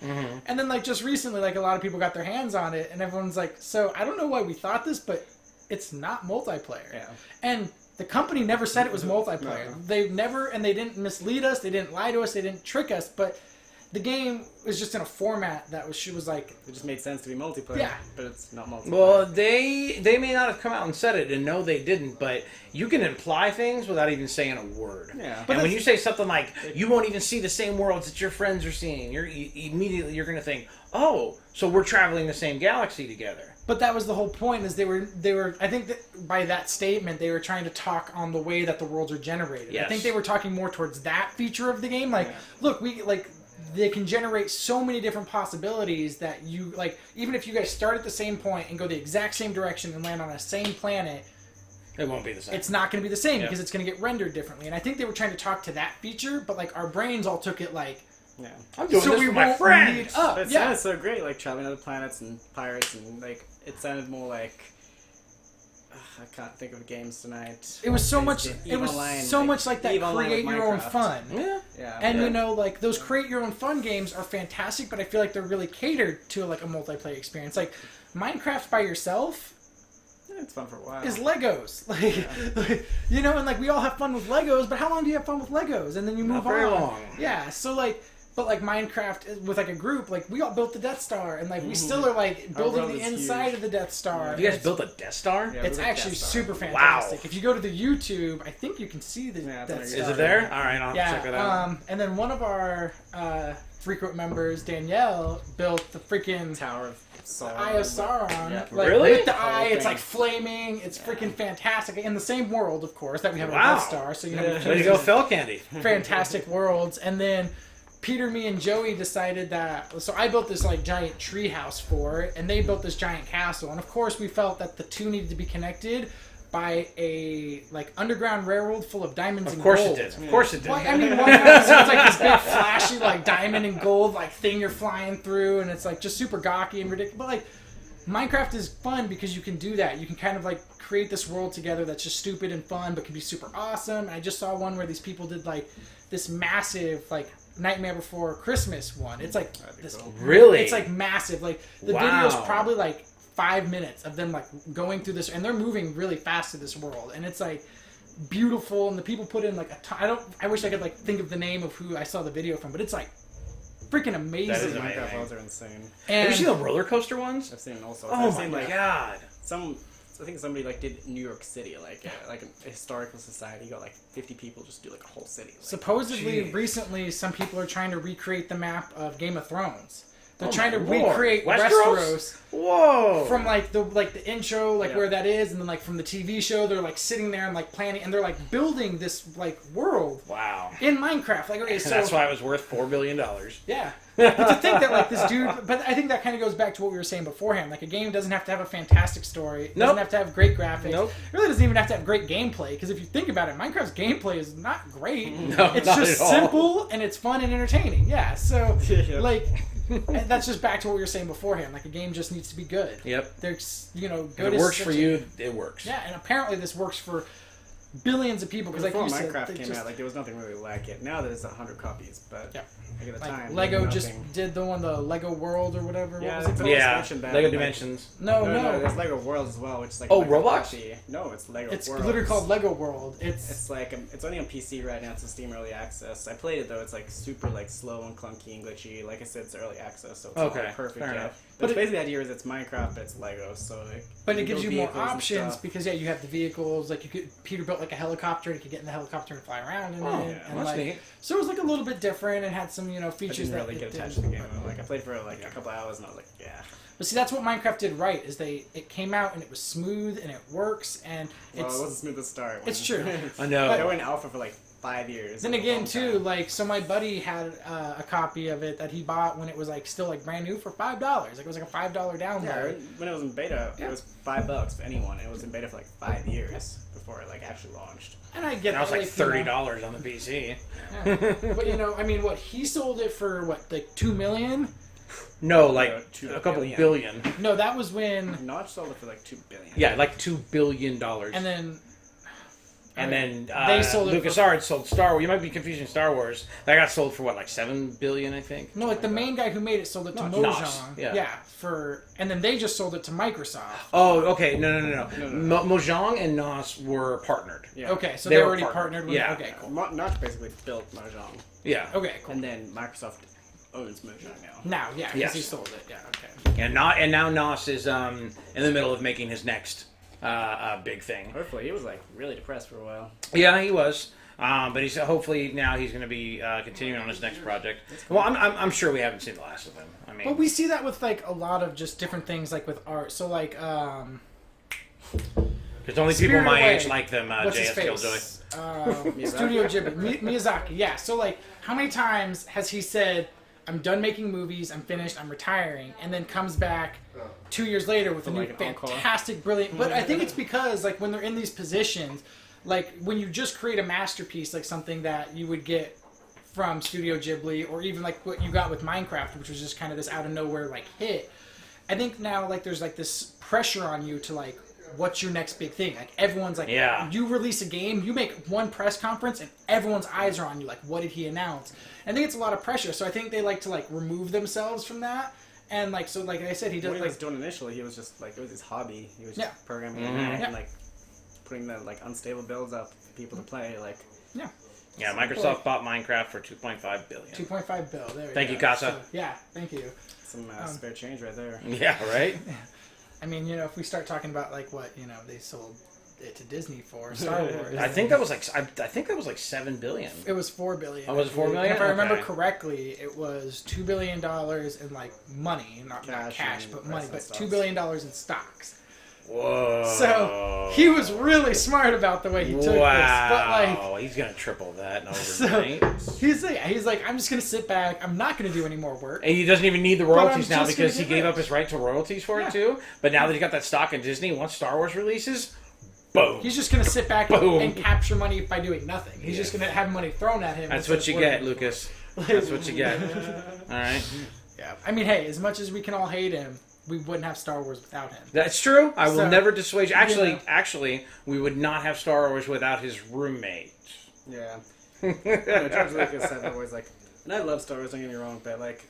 And then like just recently, like a lot of people got their hands on it, and everyone's like, so I don't know why we thought this, but it's not multiplayer. Yeah. And the company never said it was multiplayer. No. They never, and they didn't mislead us, they didn't lie to us, they didn't trick us, but the game was just in a format that she was like, It just made sense to be multiplayer. Yeah. But it's not multiplayer. Well, they may not have come out and said it, and no, they didn't. But you can imply things without even saying a word. Yeah. And when you say something like, "You won't even see the same worlds that your friends are seeing," immediately you're going to think, "Oh, so we're traveling the same galaxy together." but that was the whole point. Is they were. I think that by that statement, they were trying to talk on the way that the worlds are generated. Yes. I think they were talking more towards that feature of the game. Like, look, they can generate so many different possibilities that you like. Even if you guys start at the same point and go the exact same direction and land on the same planet, It won't be the same. it's not going to be the same Yeah. because it's going to get rendered differently. And I think they were trying to talk to that feature, but like our brains all took it like, Yeah. I'm doing so this we for my won't friends. need up. But it Yeah. sounded so great, like traveling other planets and pirates, and like it sounded more like I can't think of games tonight. It was so It's much. the It was EVE Online, so much like that. EVE Online Create with your own Minecraft. fun. Yeah. Yeah. And Yeah. you know, like those create your own fun games are fantastic, but I feel like they're really catered to like a multiplayer experience. Like Minecraft by yourself It's fun for a while. is Legos, like you know, and like we all have fun with Legos, but how long do you have fun with Legos? And then you move Not very on. long. Yeah, so like. But like Minecraft with like a group, like we all built the Death Star, and like we still are like building world the is inside huge. of the Death Star. You guys It's- built a Death Star? Yeah. It's built a actually Death Star. super fantastic. Wow. If you go to the YouTube, I think you can see the Yeah, it's Death on Star. your Is it there? All right, I'll check it out. Yeah, and then one of our frequent members, Danielle, built the freaking Tower of Sauron. Eye of Sauron. Yeah. Like, Really? with the Whole eye, it's thing. like flaming. It's freaking fantastic. In the same world, of course, that we have Wow. a Death Star. So, you know, Yeah. Way to go, Fell Candy. fantastic worlds. And then Peter, me, and Joey decided that. So I built this like giant tree house for it, and they built this giant castle. And of course, we felt that the two needed to be connected by a like underground railroad full of diamonds Of and course gold. it did. Of course it did. Well, I mean, one episode's like this big flashy like diamond and gold like thing you're flying through, and it's like just super gawky and ridiculous. But like Minecraft is fun because you can do that. You can kind of like create this world together that's just stupid and fun, but can be super awesome. And I just saw one where these people did like this massive like Nightmare Before Christmas one. It's like That'd be this. cool. Really? It's like massive. Like the Wow. video's probably like 5 minutes of them like going through this, and they're moving really fast through this world, and it's like beautiful. And the people put in like a ton. I wish I could like think of the name of who I saw the video from, but it's like freaking amazing. That is Minecraft amazing. worlds are insane. Have And you seen the roller coaster ones? I've seen all sorts. Oh I've my seen, like, god. I think somebody like did New York City, like a historical society. Got like 50 people just do like a whole city. Like, supposedly, Jeez. recently, some people are trying to recreate the map of Game of Thrones. They're Oh trying to my lord. recreate Westeros? Westeros Whoa. from like the intro, like Yeah. where that is, and then like from the TV show, they're like sitting there and like planning, and they're like building this like world Wow. in Minecraft. Like, okay, And so that's why it was worth $4 billion. yeah. But to think that like this dude, but I think that kind of goes back to what we were saying beforehand. Like a game doesn't have to have a fantastic story. It doesn't Nope. have to have great graphics. Nope. It really doesn't even have to have great gameplay. Because if you think about it, Minecraft's gameplay is not great. No, It's not just at all. simple and it's fun and entertaining. Yeah. So Yeah. like that's just back to what we were saying beforehand. Like a game just needs to be good. Yep. There's good. If it is works such for a- you, it works. Yeah, and apparently this works for billions of people. Because like before you said, Minecraft they came just- out, like there was nothing really like it. Now there's 100 copies, but Yeah. like at the like time, Lego nothing. just did the one, the Lego World or whatever. Yeah, what was it it's called? always Yeah. mentioned that, Lego like- Dimensions. No, No, no. there's Lego Worlds as well, which is like Oh, a Lego Roblox? copy. No, it's Lego It's Worlds. literally called Lego World. It's like it's only on PC right now. It's a Steam Early Access. I played it though. It's like super like slow and clunky and glitchy. Like I said, it's early access, so it's Okay, not like, perfect fair yet. enough. But But basically the idea is it's Minecraft, but it's Lego. So like, But it you gives build you more vehicles and options stuff. because you have the vehicles. Like Peter built like a helicopter, and you could get in the helicopter and fly around in Oh, it. yeah. And That's like, neat. so it was like a little bit different and had some I features didn't that really it get attached didn't. to the game. Like I played for like a couple hours and I was like, yeah. But see, that's what Minecraft did right. Is it came out and it was smooth and it works and Well, it's it wasn't smooth to start. it's true. I know. They were in alpha for like 5 years. Then It was a again, long too, time. like, so my buddy had a copy of it that he bought when it was, like, still, like, brand new for $5. Like, it was, like, a $5 download. Yeah, when it was in beta, Yeah. it was $5 for anyone. It was in beta for like 5 years before it like actually launched. And I get That was that, like $30 on the PC. Yeah. But, I mean, what, he sold it for, what, like, $2 million? No, like $2 a couple billion. billion. No, that was when, Notch sold it for like $2 billion. Yeah, like $2 billion. and then... And then They sold it for- LucasArts sold Star Wars. You might be confusing Star Wars. That got sold for what, like $7 billion, I think. No, like, the main guy who made it sold it to Nos, Mojang. yeah. And then they just sold it to Microsoft. Oh, okay. No. No. Mojang and Nos were partnered. Yeah. Okay, so They they were already partnered. partnered with Yeah. Okay, cool. Notch basically built Mahjong, Yeah. Okay, cool. and then Microsoft owns Mojang now. Now, yeah, because Yes. he sold it. Yeah, okay. And now Nos is in the middle of making his next big thing. Hopefully, he was like really depressed for a while. Yeah, he was. But he's hopefully now he's going to be continuing on his next project. Well, I'm sure we haven't seen the last of him. I mean, But we see that with like a lot of just different things, like with art. So like, because only people Spirited my Away. age like them. What's his J.S. face? Killjoy. Studio Ghibli, Miyazaki. Yeah. So like, how many times has he said, "I'm done making movies. I'm finished. I'm retiring," and then comes back 2 years later with a new like an encore. fantastic, brilliant. But I think it's because like when they're in these positions, like when you just create a masterpiece, like something that you would get from Studio Ghibli, or even like what you got with Minecraft, which was just kind of this out of nowhere like hit. I think now like there's like this pressure on you to like, what's your next big thing? Like everyone's like, Yeah. you release a game, you make one press conference, and everyone's eyes are on you. Like, what did he announce? I think it's a lot of pressure. So I think they like to like remove themselves from that. And like, so like I said, he does What he like was doing initially, he was just like, it was his hobby. He was just Yeah. programming Mm-hmm. and Yeah. like putting the like unstable builds up for people to play. Like, yeah, Yeah, Microsoft bought Minecraft for $2.5 billion. 2.5 bill. There we Thank go. you, Casa. So, yeah, thank you. some spare change right there. Yeah, right. I mean, you know, if we start talking about like what they sold it to Disney for Star Wars, I think that was like $7 billion. it was $4 billion. Oh, was it $4 billion? And if I remember Okay. correctly, it was $2 billion in like money, not cash, and but press money, and but stocks. $2 billion in stocks. Whoa. So he was really smart about the way he took this. But Wow. He's going to triple that So- overnight. he's like, I'm just gonna sit back. I'm not gonna do any more work. And he doesn't even need the But I'm royalties now just because gonna he get gave rich. up his right to royalties for Yeah. it too. But now that he got that stock in Disney, once Star Wars releases, boom. He's just gonna sit back Boom. and capture money by doing nothing. He's just Yeah. gonna have money thrown at him. That's instead what of you working get, for it. Lucas. That's what you get. All right. Yeah. I mean, hey, as much as we can all hate him, we wouldn't have Star Wars without him. That's true. I will So, never dissuade you. Actually, you know. actually, we would not have Star Wars without his roommate. Yeah. George Lucas said always like, and I love Star Wars. Don't get me wrong, but like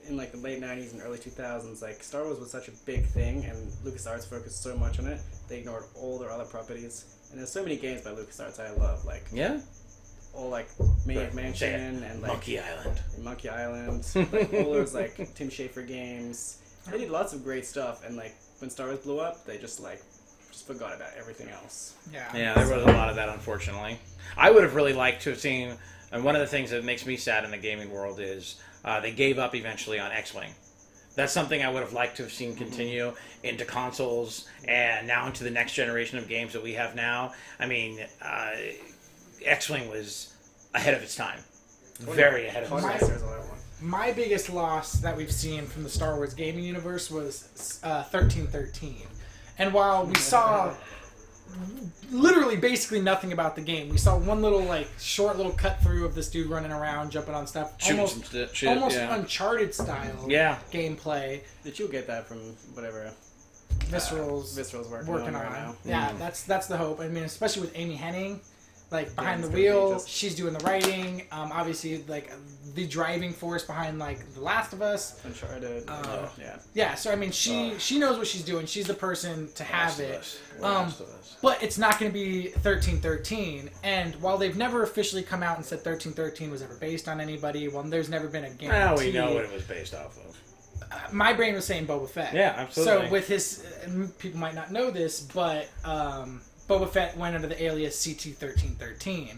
in like the late '90s and early 2000s, like Star Wars was such a big thing, and LucasArts focused so much on it, they ignored all their other properties. And there's so many games by LucasArts I love, like Yeah. all like Maniac Mansion and like Monkey Island. Monkey Island, like, all those like Tim Schafer games. They did lots of great stuff, and like when Star Wars blew up, they just forgot about everything else. Yeah. Yeah, there was a lot of that, unfortunately. I would have really liked to have seen, and one of the things that makes me sad in the gaming world is they gave up eventually on X-Wing. That's something I would have liked to have seen continue into consoles and now into the next generation of games that we have now. I mean, X-Wing was ahead of its time. Very ahead of its time. There's a lot of one. My biggest loss that we've seen from the Star Wars gaming universe was 1313. And while we saw literally basically nothing about the game, we saw one little like short little cut through of this dude running around, jumping on stuff, Shooting almost some shit, almost yeah. Uncharted style Yeah. gameplay. Did you get that from whatever Visceral's Visceral's working on. right now? Yeah, that's the hope. I mean, especially with Amy Hennig, like behind it's the gonna be wheel, just- she's doing the writing. Obviously, like the driving force behind like The Last of Us. Uncharted. Yeah. Yeah, so I mean, she knows what she's doing. She's the person to have Last of it. Us. Last of Us. But it's not going to be 1313. And while they've never officially come out and said 1313 was ever based on anybody, well, there's never been a guarantee. Well, we know what it was based off of. My brain was saying Boba Fett. Yeah, absolutely. So with his, and people might not know this, but Boba Fett went under the alias CT1313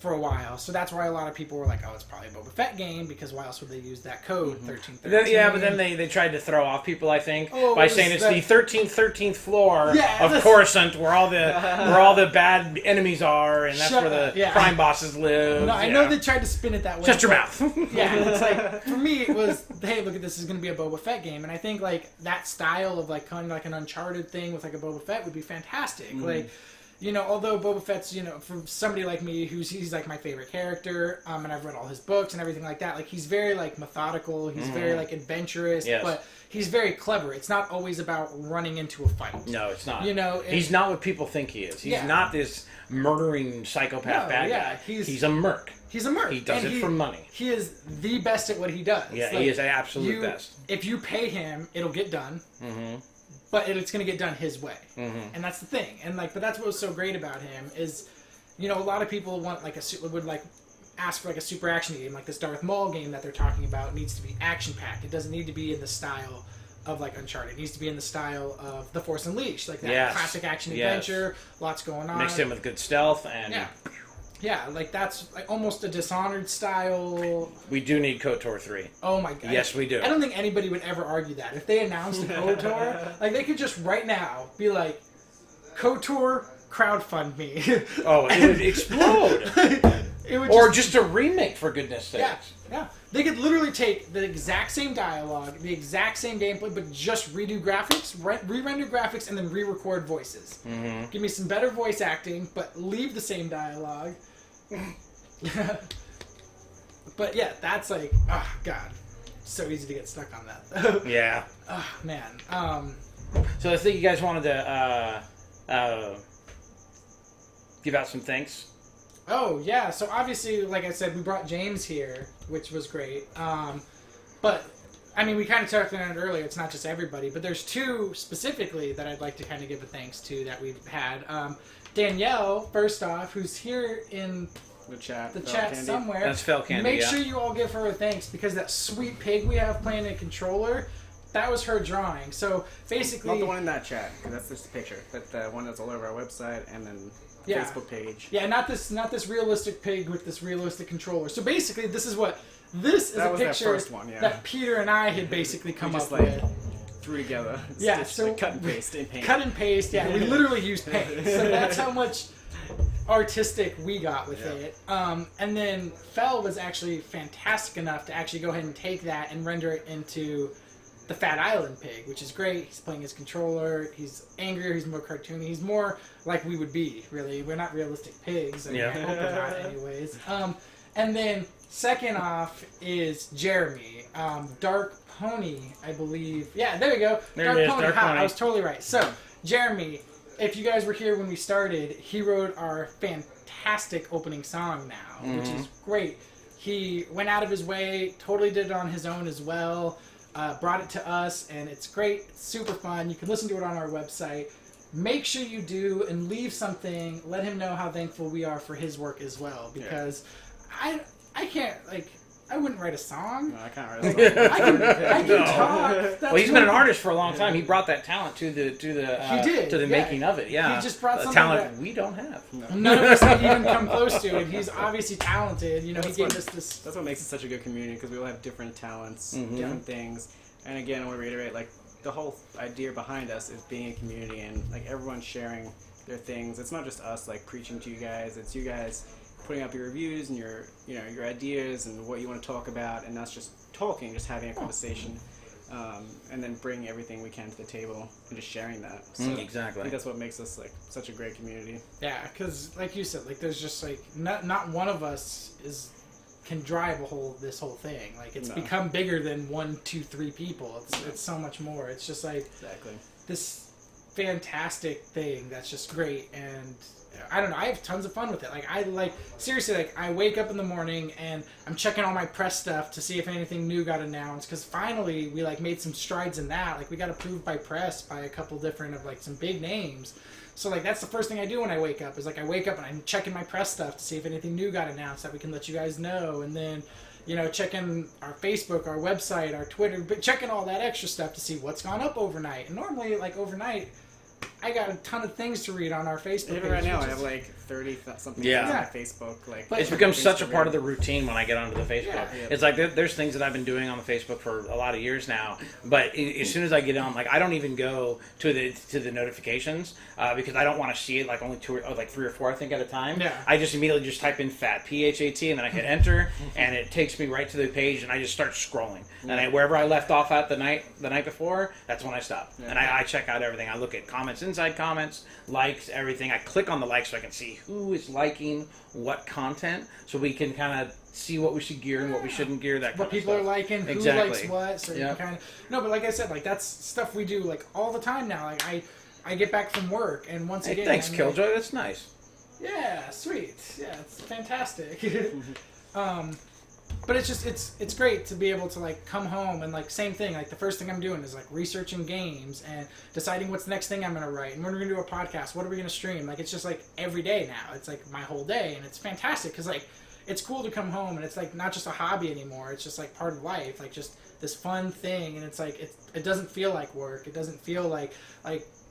for a while. So that's why a lot of people were like, oh, it's probably a Boba Fett game, because why else would they use that code, 1313? Yeah, but then they tried to throw off people, I think, Oh, by what saying was it's the 13th floor Yeah, of that's- Coruscant, where all the bad enemies are, and that's Shut where the up, yeah. crime bosses live. No, I know they tried to spin it that way. Shut your but- mouth. Yeah, it's like, for me, it was, hey, look at this, is going to be a Boba Fett game. And I think, like, that style of, like, kind of like an Uncharted thing with, like, a Boba Fett would be fantastic. Like, you know, although Boba Fett's, you know, for somebody like me, he's, like, my favorite character, and I've read all his books and everything like that, like, he's very, like, methodical, he's very, like, adventurous, Yes. but he's very clever. It's not always about running into a fight. No, it's not. You know, he's not what people think he is. He's Yeah. not this murdering psychopath No, bad yeah, guy. he's a merc. He's a merc. He does and it for money. He is the best at what he does. Yeah, Like, he is the absolute best. If you pay him, it'll get done. Mm-hmm. But it's going to get done his way. Mm-hmm. And that's the thing. And like, but that's what was so great about him is, you know, a lot of people want like would like ask for like a super action game, like this Darth Maul game that they're talking about needs to be action packed. It doesn't need to be in the style of like Uncharted. It needs to be in the style of The Force Unleashed, like that classic action adventure. Lots going on. Mixed in with good stealth and yeah, like that's like almost a Dishonored style. We do need KOTOR 3. Oh my god. Yes, we do. I don't think anybody would ever argue that. If they announced a KOTOR, like they could just right now be like, KOTOR crowdfund me. Oh, it would explode. It would or just a remake, for goodness sakes. Yeah. They could literally take the exact same dialogue, the exact same gameplay, but just redo graphics, re-render graphics, and then re-record voices. Mm-hmm. Give me some better voice acting, but leave the same dialogue. But yeah, that's like, oh god, so easy to get stuck on that. Yeah. Oh man. So I think you guys wanted to give out some thanks. Oh yeah, so obviously, like I said, we brought James here, which was great. But I mean, we kind of talked about it earlier. It's not just everybody, but there's two specifically that I'd like to kind of give a thanks to that we've had. Danielle, first off, who's here in the chat Candy. Somewhere. That's Fell Candy. Make sure you all give her a thanks because that sweet pig we have playing a controller, that was her drawing. So basically, not the one in that chat, because that's just a picture. But the one that's all over our website and then Facebook page. Yeah, not this realistic pig with this realistic controller. So basically, this is a picture that Peter and I had basically come up with. Threw together. So like cut and paste in paint. Cut and paste. Yeah, we literally used paint. So that's how much artistic we got with it. And then Fell was actually fantastic enough to actually go ahead and take that and render it into the Fat Island pig, which is great. He's playing his controller. He's angrier. He's more cartoony. He's more like we would be, really. We're not realistic pigs. I mean, I hope we're not anyways. And then second off is Jeremy. Dark Pony, I believe. Yeah, there you go. Dark Pony. I was totally right. So, Jeremy, if you guys were here when we started, he wrote our fantastic opening song now, which is great. He went out of his way, totally did it on his own as well. Brought it to us, and it's great. It's super fun. You can listen to it on our website. Make sure you do and leave something. Let him know how thankful we are for his work as well, because I can't, like, I wouldn't write a song. No, I can't write a song. I can talk. Well, he's been an artist for a long time. He brought that talent to the making of it. Yeah, he just brought something talent that we don't have. None of us have even come close to, and he's obviously talented. You know, he gave us this. That's what makes it such a good community, because we all have different talents, different things. And again, I want to reiterate, like, the whole idea behind us is being a community and like everyone sharing their things. It's not just us like preaching to you guys. It's you guys putting up your reviews and your your ideas and what you want to talk about, and us just talking, just having a conversation, and then bringing everything we can to the table and just sharing that. So exactly. I think that's what makes us like such a great community. Yeah, because like you said, like there's just like not one of us can drive this whole thing. Like it's become bigger than 1, 2, 3 people. It's so much more. It's just like this fantastic thing that's just great, and I don't know, I have tons of fun with it. Like seriously, like I wake up in the morning and I'm checking all my press stuff to see if anything new got announced, because finally we like made some strides in that. Like we got approved by press by a couple different of like some big names. So like that's the first thing I do when I wake up, is like I wake up and I'm checking my press stuff to see if anything new got announced that we can let you guys know, and then checking our Facebook, our website, our Twitter, but checking all that extra stuff to see what's gone up overnight. And normally like overnight I got a ton of things to read on our Facebook page. Even right now I have like 30 something on my Facebook. Like, it's become such a part of the routine when I get onto the Facebook. Yeah. It's like there's things that I've been doing on the Facebook for a lot of years now, but as soon as I get on, like I don't even go to the notifications because I don't want to see it like only 3 or 4 I think at a time. Yeah. I just immediately just type in fat PHAT and then I hit enter and it takes me right to the page and I just start scrolling. And wherever I left off at the night before, that's when I stop. Yeah. And I check out everything. I look at comments, inside comments, likes, everything. I click on the likes so I can see who is liking what content, so we can kind of see what we should gear and what we shouldn't gear. That what people are liking, who likes what. So you can kind of but like I said, like that's stuff we do like all the time now. Like I get back from work and once again, thanks Killjoy. That's nice. Yeah, sweet. Yeah, it's fantastic. But it's just it's great to be able to like come home and like same thing, like the first thing I'm doing is like researching games and deciding what's the next thing I'm gonna write and when we're gonna do a podcast, what are we gonna stream. Like it's just like every day now, it's like my whole day, and it's fantastic because like it's cool to come home and it's like not just a hobby anymore. It's just like part of life, like just this fun thing. And it's like it doesn't feel like work. It doesn't feel like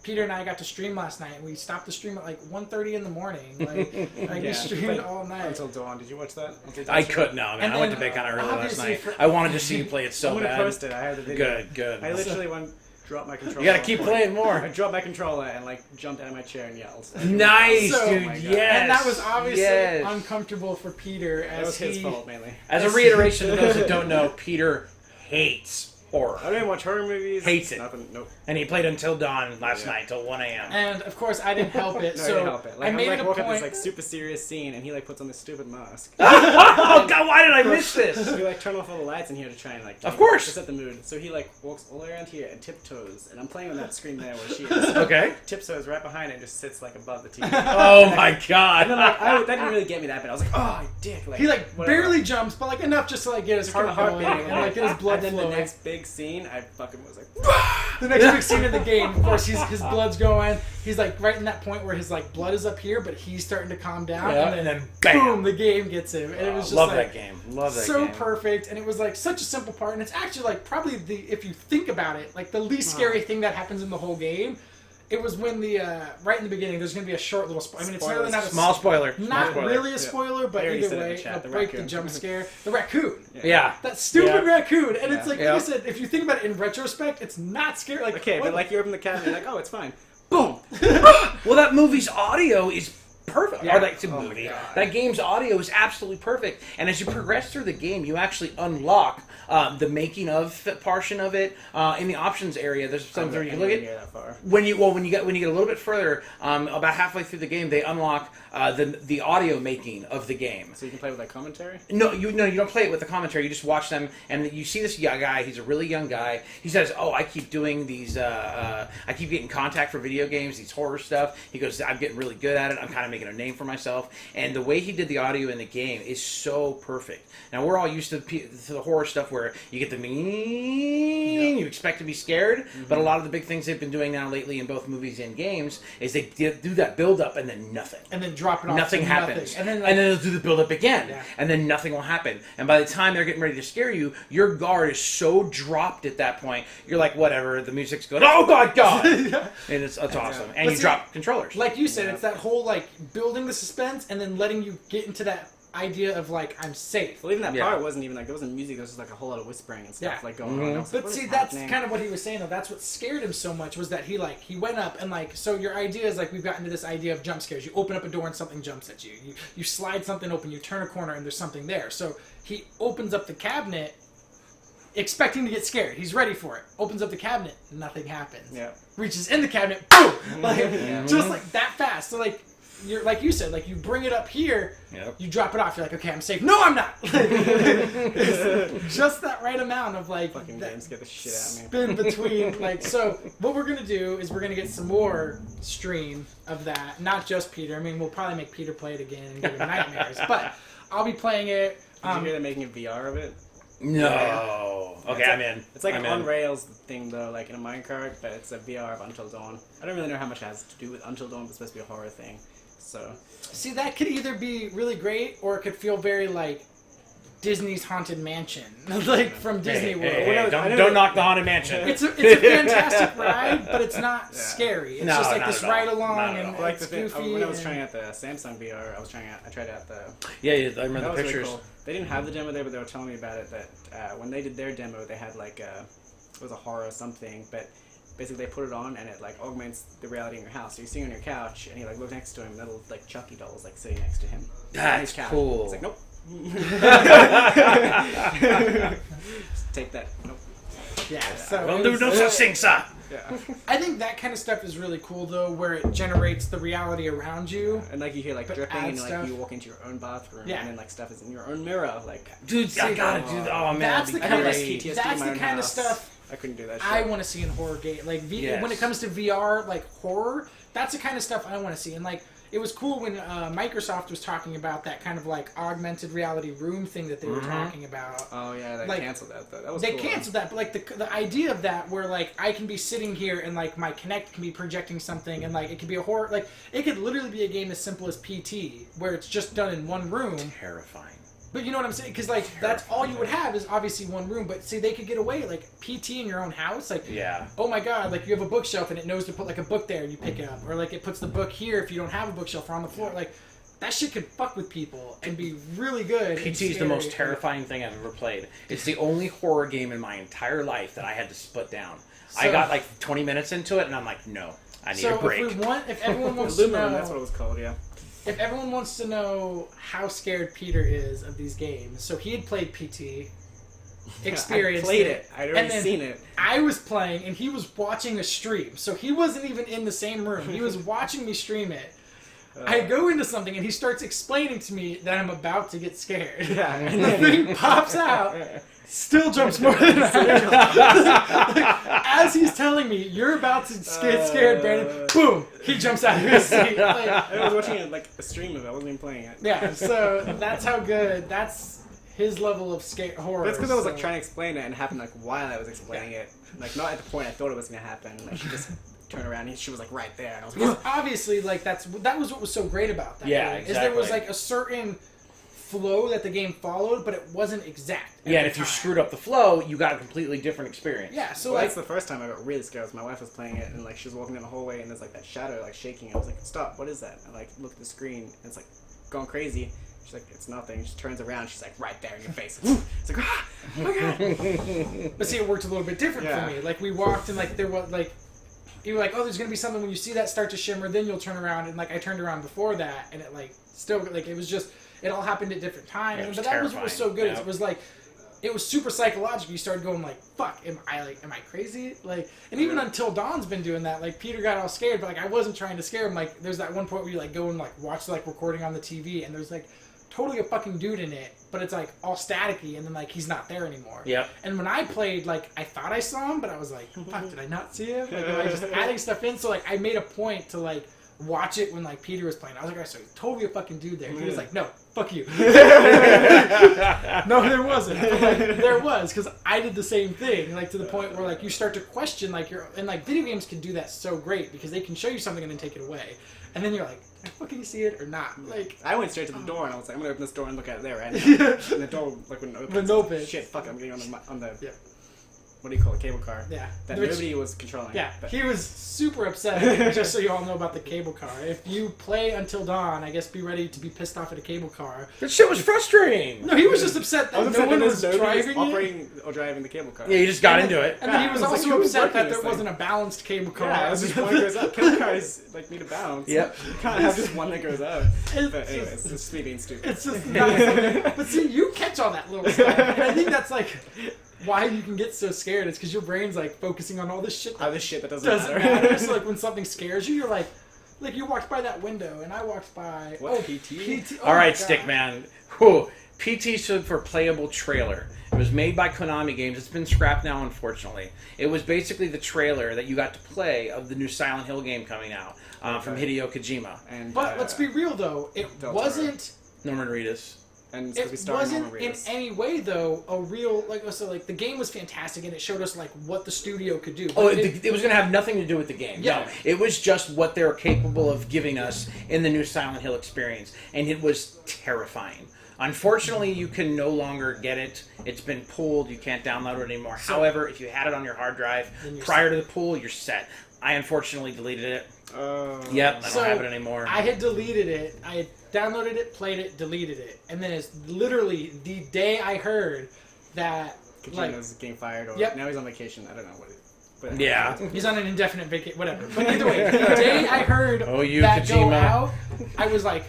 Peter and I got to stream last night, and we stopped the stream at like 1:30 in the morning. Like we streamed all night until dawn. Did you watch that? I couldn't. No, man. I went to bed kind of early last night. I wanted to see you play it so bad. I'm gonna post it. I have the video. Good. I literally dropped my controller. You gotta keep playing more. I dropped my controller and like jumped out of my chair and yelled. Nice, So- dude. Oh my God. Yes. And that was obviously yes. uncomfortable for Peter, That as was his fault mainly. As a reiteration to those that don't know, Peter hates horror. I don't even watch horror movies. Hates it. Nothing. Nope. And he played Until Dawn last night, till 1 a.m. And of course, I didn't help it. No, so I didn't help it. Like, I made I'm it like a walking point. this like super serious scene, and he like puts on this stupid mask. Oh God, why did I miss this? We like turn off all the lights in here to try and like. Of course. To set the mood. So he like walks all the way around here and tiptoes, and I'm playing on that screen there where she is. Okay. Tiptoes right behind it and just sits like above the TV. Oh my God. And then like that didn't really get me that bad. I was like, oh, I dick. Like He like whatever. barely jumps, but like enough just to like get his heart going and like get his blood And then flowing. the next big scene, I fucking was like, The next big scene of the game, of course, his blood's going. He's like right in that point where his like blood is up here, but he's starting to calm down, Yeah, and then bam. boom, the game gets him, and it was just Love like that game. Love that so game. perfect, and it was like such a simple part, and it's actually like probably if you think about it, like the least scary thing that happens in the whole game. It was when the right in the beginning. There's going to be a short little. I mean, it's really not a Small spoiler. Not Small spoiler. really a spoiler, but I already either said it in way, the chat, it'll the break the raccoon. jump scare. The raccoon. Yeah. That stupid Yeah. raccoon, and it's like Yeah. I said, if you think about it in retrospect, it's not scary. Like okay, what? but like you open the cabinet, you're like, oh, it's fine. Boom. Well, that movie's audio is perfect. Yeah. Or that's a Oh my movie. God. That game's audio is absolutely perfect. And as you progress through the game, you actually unlock the making of portion of it in the options area. There's something where you can look at. That far. When you get a little bit further, about halfway through the game, they unlock the audio making of the game. So you can play with like commentary. No, you don't play it with the commentary. You just watch them, and you see this young guy. He's a really young guy. He says, "Oh, I keep doing these. I keep getting contact for video games, these horror stuff." He goes, "I'm getting really good at it. I'm kind of making a name for myself." And the way he did the audio in the game is so perfect. Now we're all used to the horror stuff where you get the you expect to be scared, but a lot of the big things they've been doing now lately in both movies and games is they do that build up and then nothing. and then drop it off. Nothing to happens. And then they'll do the build up again. Yeah. And then nothing will happen. And by the time they're getting ready to scare you, your guard is so dropped at that point, you're like, whatever, the music's going, oh my God! And it's awesome. And But you see, drop controllers. like you said, it's that whole like building the suspense and then letting you get into that idea of like I'm safe. Well, even that Yeah. part wasn't even like there wasn't music. There was just like a whole lot of whispering and stuff Yeah. like going on. I was like, But what see, is that's happening? kind of what he was saying though. That's what scared him so much was that he went up and like, so your idea is like we've gotten to this idea of jump scares. You open up a door and something jumps at you. You slide something open, you turn a corner and there's something there. So he opens up the cabinet expecting to get scared. He's ready for it. Opens up the cabinet, nothing happens. Yeah. Reaches in the cabinet, boom! Like just like that fast. So like you're like you said, like you bring it up here, Yep. you drop it off. You're like, okay, I'm safe. No, I'm not. It's just that right amount of like Fucking that games get the shit out of me. spin between like. So what we're gonna do is we're gonna get some more stream of that. Not just Peter. I mean, we'll probably make Peter play it again and give him nightmares. But I'll be playing it. Did you hear they're making a VR of it? No. Okay, It's I'm like- in. It's like I'm an on in. rails thing though, like in a minecart, but it's a VR of Until Dawn. I don't really know how much it has to do with Until Dawn, but it's supposed to be a horror thing. So See, that could either be really great or it could feel very like Disney's Haunted Mansion, like from Disney World. Hey, When I was- don't I know don't that- knock the Haunted Mansion. It's a fantastic ride, but it's not scary. It's No, just like not this at all. ride Not along at and all. like it's the thing, goofy. when I was and- trying out the Samsung VR, I tried out the. Yeah, I remember That the was pictures. really cool. They didn't have the demo there, but they were telling me about it. That when they did their demo, they had like it was a horror something, but basically they put it on and it like augments the reality in your house. So you're sitting on your couch and you like look next to him, and little like Chucky dolls like sitting next to him. on That's his couch. cool. It's like nope. Just take that. Nope. Yeah, so Don't it do was- no such thing, sir. Yeah. I think that kind of stuff is really cool though, where it generates the reality around you. And like you hear like But dripping add and like stuff. you walk into your own bathroom Yeah. and then like stuff is in your own mirror. Like Dude, I gotta do that. Oh man, That's that'd the be kind of great. PTSD in that's my the own kind of house. stuff I couldn't do that shit. I want to see in horror game. Like Yes. when it comes to VR, like horror, that's the kind of stuff I want to see. And like it was cool when Microsoft was talking about that kind of like augmented reality room thing that they were talking about. Oh yeah, they Like, canceled that though. That was They cool. canceled that, but like the idea of that, where like I can be sitting here and like my Kinect can be projecting something, and like it could be a horror, like it could literally be a game as simple as PT, where it's just done in one room. Terrifying. But you know what I'm saying? Because, like, that's all you would have is obviously one room. But, see, they could get away. Like, PT in your own house. Like, oh, my God. Like, you have a bookshelf and it knows to put, like, a book there and you pick it up. Or, like, it puts the book here if you don't have a bookshelf or on the floor. Like, that shit could fuck with people and be really good. PT is the most terrifying thing I've ever played. It's the only horror game in my entire life that I had to split down. I got, like, 20 minutes into it and I'm like, no, I need a break. If everyone wants to know... that's what it was called, yeah. If everyone wants to know how scared Peter is of these games, so he had played PT, experienced I played it. I'd already seen it. I was playing, and he was watching a stream, so he wasn't even in the same room. He was watching me stream it. I go into something, and he starts explaining to me that I'm about to get scared. Yeah. And the thing pops out, still jumps more than I. As he's telling me, you're about to get scared, Brandon, boom, he jumps out of his seat. Like, I was watching it like a stream of it. I wasn't even playing it. yeah, so that's how good, that's his level of horror. That's because I was like trying to explain it and it happened like while I was explaining it. Like not at the point I thought it was going to happen. Like she just turned around and she was like right there. And I was like, obviously, like that was what was so great about that Yeah, game, exactly. is there was like a certain flow that the game followed, but it wasn't exact. Yeah, and if you screwed up the flow, you got a completely different experience. Yeah, so well, like that's the first time I got really scared. Was my wife was playing it and like she was walking down the hallway and there's like that shadow like shaking. I was like, stop! What is that? I like look at the screen and it's like going crazy. She's like, it's nothing. She turns around. She's like, right there in your face. It's like, ah, oh my god. But see, it worked a little bit different for me. Like we walked and like there was like. You were like, oh, there's gonna be something when you see that start to shimmer, then you'll turn around, and like I turned around before that, and it like still like it was just it all happened at different times, Yeah, but that was what was so good. Yeah. It was like it was super psychological. You started going like, fuck, am I crazy? Like, and even Until Dawn's been doing that. Like Peter got all scared, but like I wasn't trying to scare him. Like there's that one point where you like go and like watch like recording on the TV, and there's like totally a fucking dude in it, but it's like all staticky, and then like he's not there anymore. Yep. And when I played, like I thought I saw him, but I was like, fuck, did I not see him? Like, am I just adding stuff in? So like I made a point to like watch it when like Peter was playing. I was like, I saw totally a fucking dude there. He was like, no, fuck you. No, there wasn't. But, like, there was, because I did the same thing. Like to the point where like you start to question like and like video games can do that so great because they can show you something and then take it away, and then you're like, did I fucking see it or not? Like I went straight to the door and I was like, I'm gonna open this door and look at it there, right? Yeah. And the door like wouldn't open. Wouldn't open. Shit, fuck! I'm getting on the Yeah. what do you call it, cable car? Yeah. That Which- nobody was controlling. Yeah, But he was super upset. Just so you all know about the cable car. If you play Until Dawn, I guess be ready to be pissed off at a cable car. That shit was frustrating. No, he was just upset that no one was driving it. operating or driving the cable car. Yeah, you just got into it. And then he was I was like, also who's upset working that this there thing? wasn't a balanced cable car. Yeah, it's just one goes up. Cable cars like need a balance. Yep. You can't have just one that goes up. It's But anyways, just- it's me being stupid. It's just not something. But see, you catch all that little stuff. And I think that's like why you can get so scared. It's because your brain's like focusing on all this shit that All this shit that doesn't doesn't matter. matter. So like when something scares you, you're like you walked by that window and I walked by. What, oh, PT? Oh All my right, God. Stickman. Whew. PT stood for Playable Trailer. It was made by Konami Games. It's been scrapped now, unfortunately. It was basically the trailer that you got to play of the new Silent Hill game coming out from Hideo Kojima. And, But let's be real though, it Del Toro. wasn't. Norman Reedus. And it's 'cause we It started wasn't Norman in Reedus. any way though a real like so like the game was fantastic and it showed us like what the studio could do. Oh, But it was going to have nothing to do with the game. Yeah. No, it was just what they were capable of giving us in the new Silent Hill experience, and it was terrifying. Unfortunately, you can no longer get it. It's been pulled. You can't download it anymore. However, if you had it on your hard drive Then you're prior to the pull, you're set. I unfortunately deleted it. Yep, I So, don't have it anymore. I had deleted it. I had downloaded it, played it, deleted it, and then it's literally the day I heard that like Kojimo's getting fired, or Yep. now he's on vacation. I don't know what. But Yeah. he's on an indefinite vacation, whatever. But either way, the day I heard Oh, you, that go Kojima. out, I was like,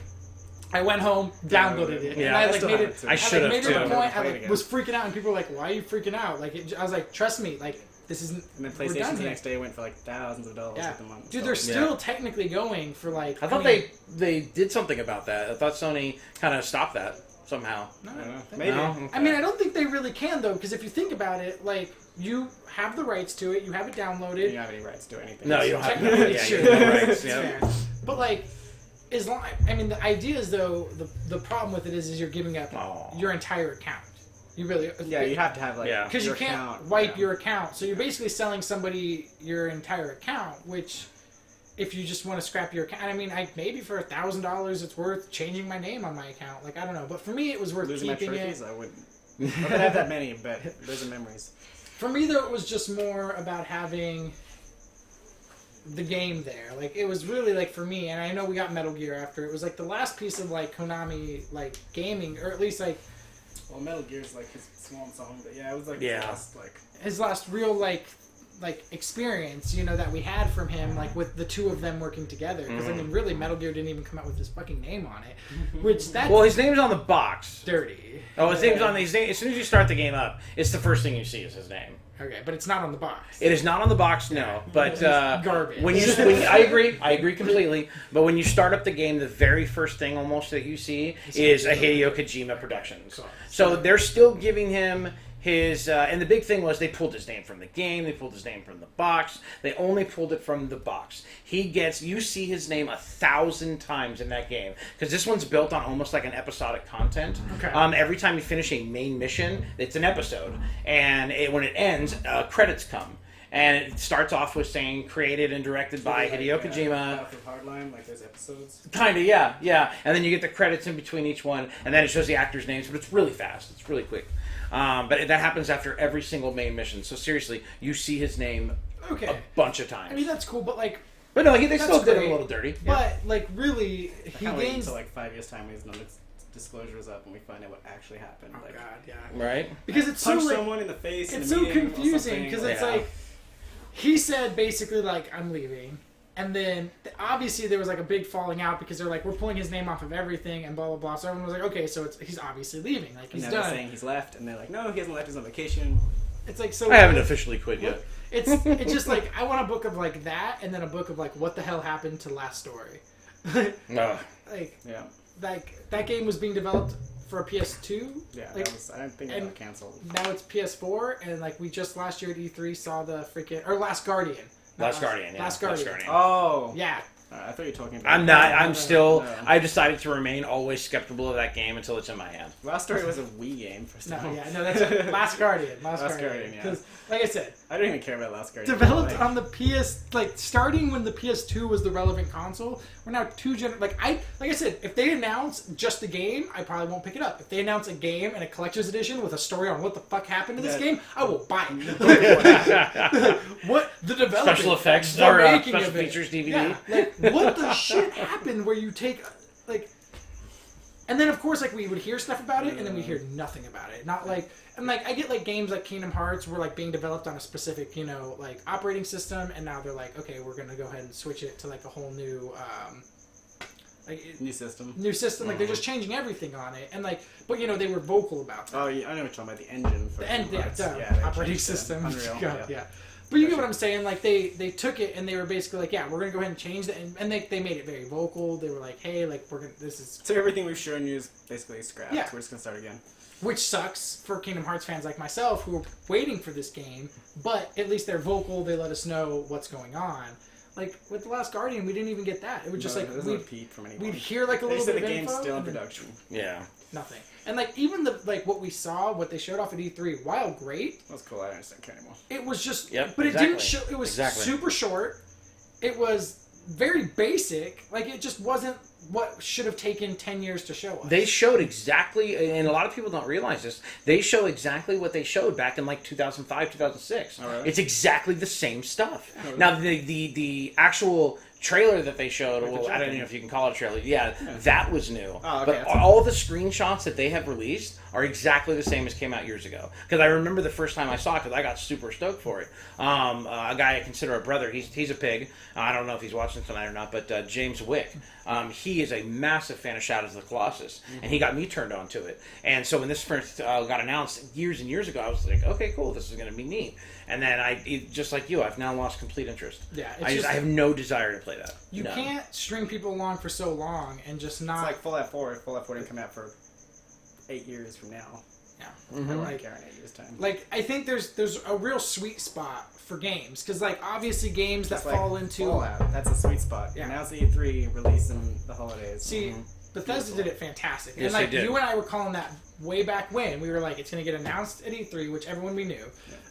I went home, downloaded it, and Yeah, I I like still made have it. it, too. I should've, made it too. a point. I Play it like again. was freaking out, and people were like, "Why are you freaking out?" Like I was like, "Trust me, like this isn't." And then we're done PlayStation the here. next day went for like thousands of dollars Yeah, at the month. dude, they're still technically going for like. I thought mean, they did something about that. I thought Sony kind of stopped that somehow. No, I don't know. I Maybe. No? I mean, I don't think they really can though, because if you think about it, like you have the rights to it, you have it You downloaded. don't have any rights to anything. No, you don't have Technically, yeah, sure. you have no rights. It's Yeah. fair. But like, as long, I mean, the idea is though, the problem with it is you're giving up Aw. your entire account. You really, Yeah, you have to have like Yeah. because you your can't account, wipe yeah. your account. So you're basically selling somebody your entire account, which if you just want to scrap your account, I mean, maybe for $1,000 it's worth changing my name on my account. Like, I don't know. But for me, it was worth Losing my keeping trophies, it. I wouldn't. I don't have that many, but those are memories. For me, though, it was just more about having the game there. Like, it was really, like, for me, and I know we got Metal Gear after, it was, like, the last piece of, like, Konami, like, gaming, or at least, like... Well, Metal Gear's, like, his swan song, but yeah, it was, like, his last, like... His last real, like experience, you know, that we had from him, like, with the two of them working together. Because, I mean, really, Metal Gear didn't even come out with his fucking name on it. Which, that's... Well, his name's on the box. dirty. Oh, his name's on his name. As soon as you start the game up, it's the first thing you see is his name. Okay, but it's not on the box. It is not on the box, no. But garbage. I agree completely. But when you start up the game, the very first thing almost that you see is a Hideo Kojima Productions. So they're still giving him his, and the big thing was they pulled his name from the game, they pulled his name from the box, they only pulled it from the box. You see his name 1,000 times in that game, because this one's built on almost like an episodic content. Okay. Every time you finish a main mission, it's an episode, and when it ends, credits come. And it starts off with saying created and directed by Hideo Kojima. Hardline, like those episodes. Kind of, yeah. And then you get the credits in between each one, and then it shows the actors' names, but it's really fast. It's really quick. But that happens after every single main mission. So seriously, you see his name a bunch of times. I mean, that's cool, but like... But no, they still did great. it a little dirty. But, like, really, he Wait gains... until, like, 5 years' time when his disclosure is up and we find out what actually happened. Oh, like, God, yeah. Right? Because it's so, punch like... someone in the face It's in a so meeting or confusing, because it's Yeah. like... He said, basically, like, I'm leaving. And then, obviously, there was, like, a big falling out because they're like, we're pulling his name off of everything and blah, blah, blah. So everyone was like, okay, so he's obviously leaving. Like, he's and now done. they're saying he's left, and they're like, no, he hasn't left, he's on vacation. It's like, so... I haven't officially quit yet. It's just, like, I want a book of, like, that, and then a book of, like, what the hell happened to Last Story. No. Like, Yeah. that game was being developed for a PS2. Yeah, like, I don't think it got canceled. Now it's PS4, and, like, we just last year at E3 saw the freaking... Or Last Guardian. Last Guardian. Oh. Yeah. I thought you were talking about... I decided to remain always skeptical of that game until it's in my hand. Last Story was a Wii game, first of all. That's Last Guardian. Last Guardian, yeah. Because, like I said... I don't even care about Last Guardian. Developed on the PS... Like, starting when the PS2 was the relevant console, we're now like I said, if they announce just the game, I probably won't pick it up. If they announce a game and a collector's edition with a story on what the fuck happened to this game, I will buy it. What the development, Special effects the or making special of it. features DVD. Yeah, like what the shit happened where you take like, and then of course like we would hear stuff about it and then we hear nothing about it. Not like, and like I get like games like Kingdom Hearts were like being developed on a specific like operating system, and now they're like, okay, we're gonna go ahead and switch it to like a whole new new system. Like they're just changing everything on it, and like, but they were vocal about that. Oh, yeah, I know what you're talking about, the engine for operating system. Unreal. Yeah. But you get what I'm saying. Like they took it and they were basically like, yeah, we're gonna go ahead and change that, and they made it very vocal. They were like, hey, like this is so everything we've shown you is basically scrapped. Yeah. We're just gonna start again. Which sucks for Kingdom Hearts fans like myself who are waiting for this game, but at least they're vocal. They let us know what's going on. Like with The Last Guardian, we didn't even get that. It was just like we'd hear like a little bit of the game's info, still in production. Yeah. Nothing. And like even what we saw, what they showed off at E3, while great, that's cool. I don't understand care anymore. it was just, Yep, but exactly. it didn't show. It was super short. It was very basic. Like it just wasn't what should have taken 10 years to show us. They showed exactly, and a lot of people don't realize this, they show exactly what they showed back in like 2005, 2006. Oh, really? It's exactly the same stuff. Now, the actual trailer that they showed, well, I don't even know if you can call it a trailer. Yeah, that was new. Oh, okay, but all the screenshots that they have released are exactly the same as came out years ago. Because I remember the first time I saw it, because I got super stoked for it. A guy I consider a brother, he's a pig. I don't know if he's watching tonight or not, but James Wick, he is a massive fan of Shadows of the Colossus, and he got me turned on to it. And so when this first got announced years and years ago, I was like, okay, cool, this is going to be neat. And then just like you, I've now lost complete interest. Yeah, I have no desire to play that. You can't string people along for so long and just not. It's like Fallout 4. Fallout 4 didn't come out for 8 years from now. Yeah, I don't care in 8 years' time. Like I think there's a real sweet spot for games because like obviously games that fall into Fallout. That's a sweet spot. Yeah. Now it's the E3 release in the holidays. See, Bethesda did it fantastic. Yes, and like they did. you and I were calling that way back when we were like, it's going to get announced at E3, which everyone we knew.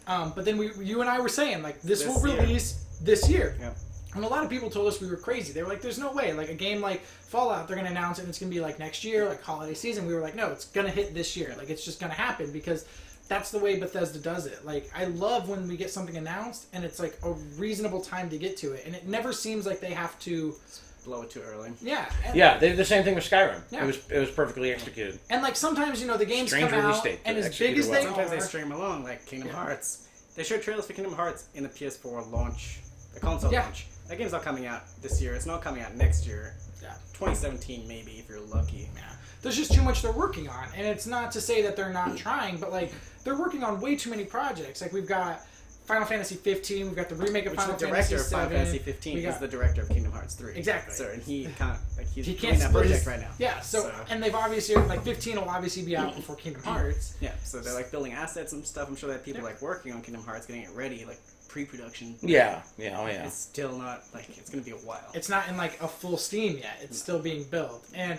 But then you and I were saying like this will year. release this year. Yep. And a lot of people told us we were crazy. They were like, there's no way. Like, a game like Fallout, they're going to announce it and it's going to be like next year, like holiday season. We were like, no, it's going to hit this year. Like, it's just going to happen because that's the way Bethesda does it. Like, I love when we get something announced and it's like a reasonable time to get to it. And it never seems like they have to blow it too early. Yeah. Yeah, they did the same thing with Skyrim. Yeah. It was perfectly executed. And like sometimes, you know, the games Strange come release out date, and as executed big as well. they Sometimes are, they string them along, like Kingdom Hearts. They showed trailers for Kingdom Hearts in the PS4 launch, the console launch. That game's not coming out this year. It's not coming out next year. Yeah. 2017 maybe if you're lucky. Yeah. There's just too much they're working on, and it's not to say that they're not trying, but like they're working on way too many projects. Like we've got Final Fantasy 15, we've got the remake of Final the Fantasy director of 7. Final Fantasy 15 is the director of Kingdom Hearts 3. Exactly. So and he can't he's he doing can't that split project his, right now. Yeah. So and they've obviously like 15 will obviously be out before Kingdom Hearts. Yeah. So they're like building assets and stuff. I'm sure that people like working on Kingdom Hearts, getting it ready, like pre-production. Yeah. Yeah. Oh yeah. It's still not like it's gonna be a while. It's not in like a full steam yet. It's still being built. And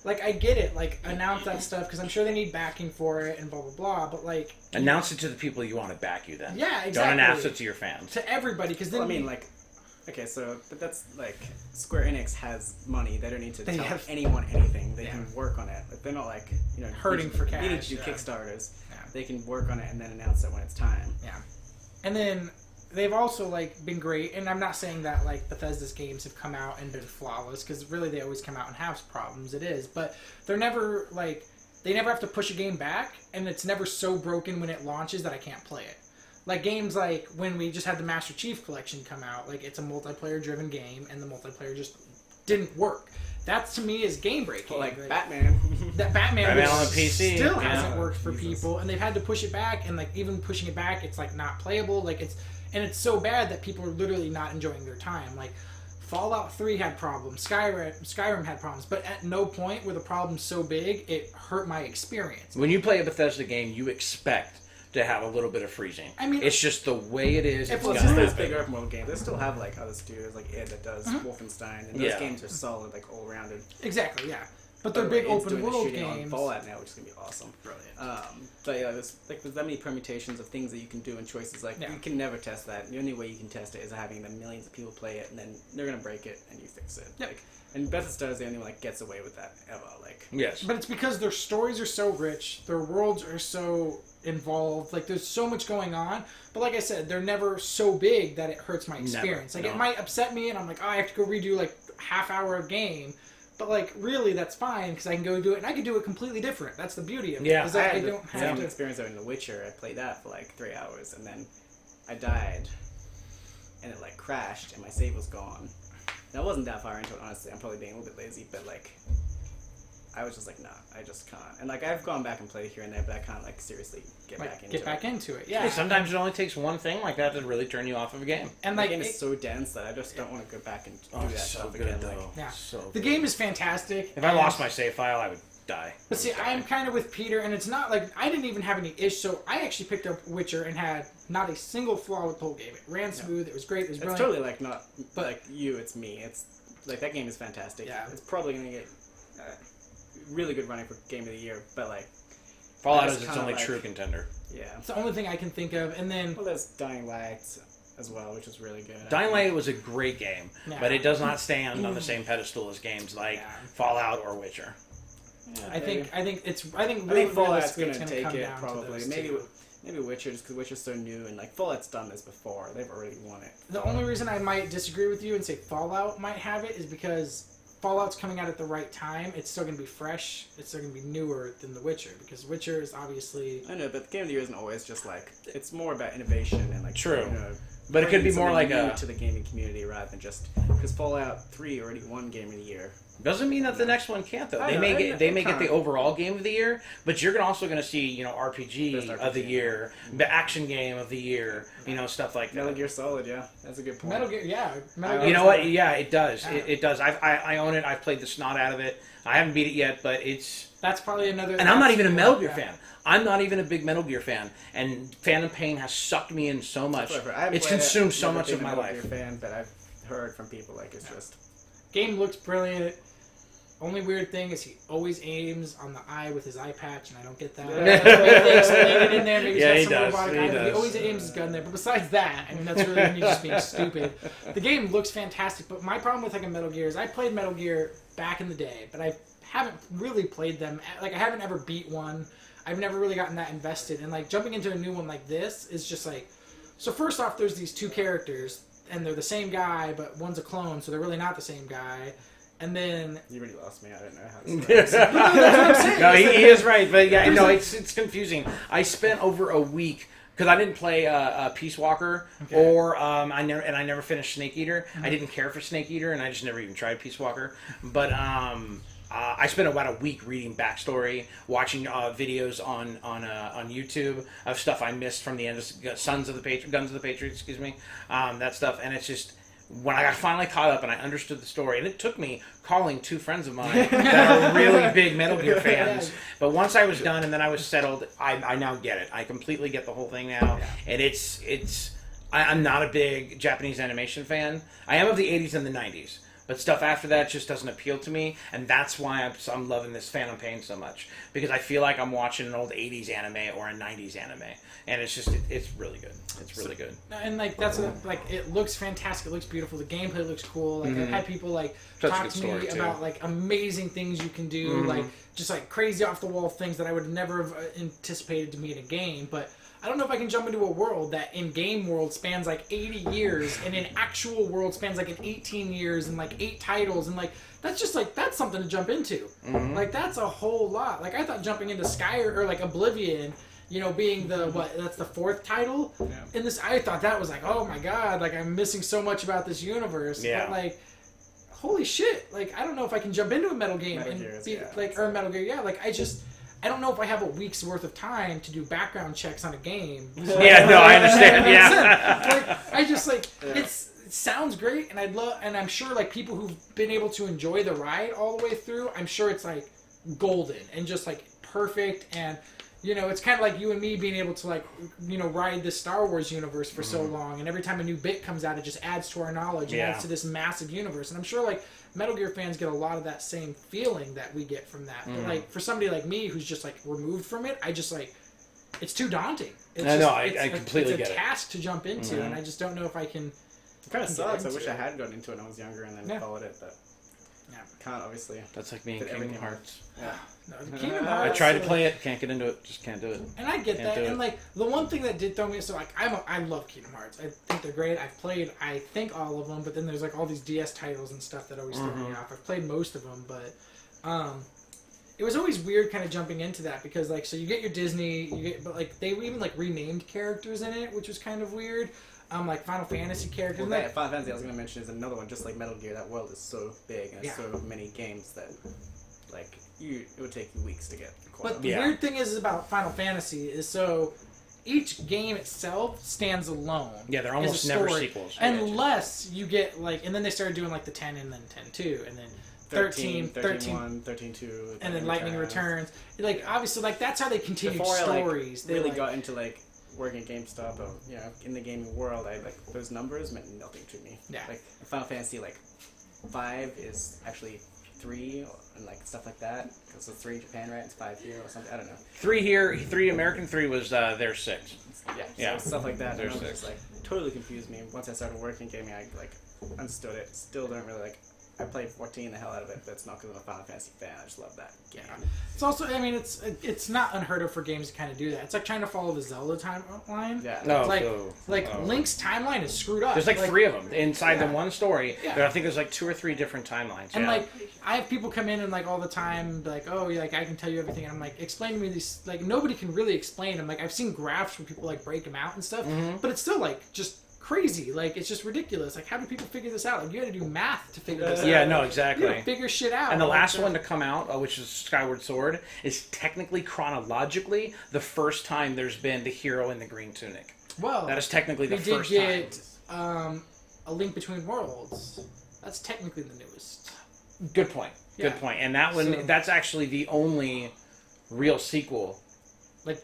like I get it, like announce that stuff because I'm sure they need backing for it and blah blah blah. But like announce it to the people you want to back you. Then yeah, exactly. Don't announce it to your fans. To everybody, because then I mean, like, okay, so but that's like Square Enix has money. They don't need to tell anyone anything. They can work on it. Like, they're not like hurting for cash. They need to do Kickstarters. Yeah. They can work on it and then announce it when it's time. Yeah, and then they've also like been great, and I'm not saying that like Bethesda's games have come out and been flawless because really they always come out and have problems. It is, but they're never like they never have to push a game back, and it's never so broken when it launches that I can't play it. Like games like when we just had the Master Chief Collection come out, like it's a multiplayer driven game, and the multiplayer just didn't work. That to me is game breaking. Like Batman. That Batman on the PC still hasn't worked for people, and they've had to push it back, and like even pushing it back, it's like not playable. Like it's so bad that people are literally not enjoying their time. Like Fallout 3 had problems, Skyrim had problems, but at no point were the problems so big it hurt my experience. When you play a Bethesda game, you expect to have a little bit of freezing. I mean, it's just the way it is. It's just those big open world games. They still have like other studios like id that does Wolfenstein, and those games are solid, like all rounded. Exactly, yeah. But they're big open world games. On Fallout now, which is gonna be awesome. Brilliant. But yeah, there's that many permutations of things that you can do and choices. Like you can never test that. The only way you can test it is having the millions of people play it, and then they're gonna break it, and you fix it. Yep. Like, and Bethesda is the only one that gets away with that ever. Like yes, but it's because their stories are so rich, their worlds are so involved. Like there's so much going on. But like I said, they're never so big that it hurts my experience. Never, like it might upset me, and I'm like, oh, I have to go redo like half hour of game. But, like, really, that's fine, because I can go do it, and I can do it completely different. That's the beauty of it. Yeah, I don't have the experience in The Witcher. I played that for, like, 3 hours, and then I died, and it, like, crashed, and my save was gone. And I wasn't that far into it, honestly. I'm probably being a little bit lazy, but, like, I was just like, nah, I just can't. And, like, I've gone back and played here and there, but I can't, like, seriously get back into it. Yeah. Hey, sometimes it only takes one thing like that to really turn you off of a game. And like, the game is so dense that I just don't want to go back and do that stuff again. Though. Like, yeah. So the game is fantastic. If I lost my save file, I would die. But see, I'm kind of with Peter, and it's not like I didn't even have any issues. So I actually picked up Witcher and had not a single flaw with the whole game. It ran smooth. It was great. It was brilliant. It's totally like not like you. It's me. It's like that game is fantastic. Yeah. It's probably gonna get really good running for Game of the Year, but like Fallout is its only true contender. Yeah, it's the only thing I can think of. And then there's Dying Light as well, which is really good. Dying Light was a great game, but it does not stand on the same pedestal as games like Fallout or Witcher. Yeah, I think Fallout's going to take it probably. Maybe Witcher, just because Witcher's so new, and like Fallout's done this before. They've already won it. The only reason I might disagree with you and say Fallout might have it is because Fallout's coming out at the right time. It's still going to be fresh. It's still going to be newer than The Witcher, because Witcher is obviously... I know, but the Game of the Year isn't always just like... It's more about innovation and like... True. You know, but it could be more like to the gaming community rather than just... Because Fallout 3 already won Game of the Year. Doesn't mean that the next one can't, though. They may get the overall Game of the Year, but you're also going to see, RPG of the Year, the action game of the year, stuff like that. Metal Gear Solid, yeah, that's a good point. Metal Gear, yeah. You know what? Yeah, it does. Yeah. It does. I own it. I've played the snot out of it. I haven't beat it yet, but it's... That's probably another... And I'm not even a Metal Gear fan. I'm not even a big Metal Gear fan, and Phantom Pain has sucked me in so much. It's consumed so much of my life. I'm a Metal Gear fan, but I've heard from people like it's just... Game looks brilliant. Only weird thing is he always aims on the eye with his eye patch, and I don't get that. Maybe they explain it in there. Maybe he's got some robotic eye. He always aims his gun there. But besides that, I mean, that's really me just being stupid. The game looks fantastic, but my problem with like a Metal Gear is I played Metal Gear back in the day, but I haven't really played them. Like, I haven't ever beat one. I've never really gotten that invested. And like jumping into a new one like this is just like... So first off, there's these two characters, and they're the same guy, but one's a clone, so they're really not the same guy. And then... You really lost me. I don't know how to say No, that's what I'm saying. No, he is right, but yeah, no, it's confusing. I spent over a week because I didn't play Peace Walker or I never finished Snake Eater. I didn't care for Snake Eater, and I just never even tried Peace Walker. But I spent about a week reading backstory, watching videos on YouTube of stuff I missed from the end of Guns of the Patriots, excuse me, that stuff, and it's just. When I got finally caught up and I understood the story, and it took me calling two friends of mine that are really big Metal Gear fans, but once I was done and then I was settled, I now get it. I completely get the whole thing now, and I'm not a big Japanese animation fan. I am of the 80s and the 90s. But stuff after that just doesn't appeal to me, and that's why I'm loving this Phantom Pain so much. Because I feel like I'm watching an old 80s anime or a 90s anime. And it's just, it's really good. It's really good. And like, that's like, it looks fantastic. It looks beautiful. The gameplay looks cool. Like, I've had people like talk to me about like amazing things you can do, like just like crazy off the wall things that I would never have anticipated to me in a game. But I don't know if I can jump into a world that in game world spans like 80 years and in actual world spans like an 18 years and like 8 titles, and like that's just like, that's something to jump into. Like, that's a whole lot. Like, I thought jumping into Skyrim or like Oblivion, you know, being that's the 4th title in this, I thought that was like, oh my god, like I'm missing so much about this universe. But like, holy shit, like I don't know if I can jump into a Metal game or Metal Gear, like I don't know if I have a week's worth of time to do background checks on a game. Yeah, no, I understand. Yeah, like, I just like it sounds great, and I'm sure like people who've been able to enjoy the ride all the way through, I'm sure it's like golden and just like perfect, and you know, it's kind of like you and me being able to like, you know, ride the Star Wars universe for so long, and every time a new bit comes out, it just adds to our knowledge and adds to this massive universe, and I'm sure like Metal Gear fans get a lot of that same feeling that we get from that. But like for somebody like me who's just like removed from it, I just like, it's too daunting. I completely get it. It's a task to jump into, and I just don't know if I can. It kind of sucks. I wish I had gotten into it when I was younger and then followed it, but can't obviously. That's like me in Kingdom Hearts. No, Kingdom Hearts. I tried to play it, can't get into it, just can't do it. And I get that, and like the one thing that did throw me, so like I love Kingdom Hearts. I think they're great. I've played I think all of them, but then there's like all these DS titles and stuff that always throw me off. I've played most of them, but it was always weird kind of jumping into that because like so you get your Disney, but like they even like renamed characters in it, which was kind of weird. Like Final Fantasy characters. Well, that Final Fantasy I was going to mention is another one, just like Metal Gear. That world is so big and so many games that, like, it would take you weeks to get. But the weird thing is about Final Fantasy is so each game itself stands alone. Yeah, they're almost never sequels. Unless you get like, and then they started doing like the 10 and then 10-2 and then 13-1, 13-2, and then Lightning Returns. Like obviously, like that's how they continued stories. They really got into like working at GameStop, or you know, in the gaming world, those numbers meant nothing to me. Yeah. Like Final Fantasy, like 5 is actually 3 and like stuff like that. Because it's 3 in Japan, right? It's 5 here or something. I don't know. 3 here, 3 American, 3 was their 6. Yeah. So stuff like that. Their 6. Just, like totally confused me. Once I started working gaming, I like understood it. Still don't really like. I played 14 the hell out of it, but it's not because I'm a Final Fantasy fan. I just love that game. It's also, I mean, it's not unheard of for games to kind of do that. It's like trying to follow the Zelda timeline. Yeah. No, Link's timeline is screwed up. There's like 3 of them inside the one story. Yeah. I think there's like 2 or 3 different timelines. And like, I have people come in and like all the time, like, oh, like I can tell you everything. And I'm like, explain to me these. Like nobody can really explain them. Like I've seen graphs where people like break them out and stuff, but it's still like just crazy. Like it's just ridiculous. Like how do people figure this out? Like you got to do math to figure this out. Yeah, no, exactly. You gotta figure shit out. And the last one to come out, which is Skyward Sword, is technically chronologically the first time there's been the hero in the green tunic. Well, that is technically the first time. We did get A Link Between Worlds. That's technically the newest. Good point. Good point. And that one, that's actually the only real sequel. Like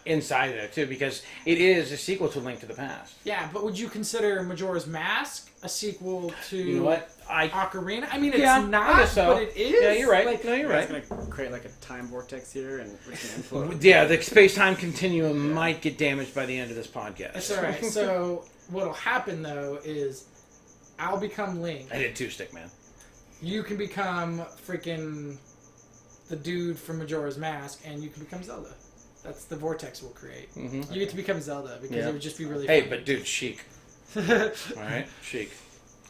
inside of it too, because it is a sequel to Link to the Past. Yeah, but would you consider Majora's Mask a sequel to? You know what? Ocarina. I mean, it's Yeah, I not, guess so. but it is. Yeah, you're right. Like, No, you're right. It's gonna create like a time vortex here, and we're just gonna implode. Yeah, the space-time continuum might get damaged by the end of this podcast. That's all right. So what'll happen though is I'll become Link. I did 2 Stick Man. You can become freaking the dude from Majora's Mask, and you can become Zelda. That's the vortex we'll create. Mm-hmm. You get to become Zelda because Yeah. it would just be really Hey, fun. but dude, chic. All right, chic.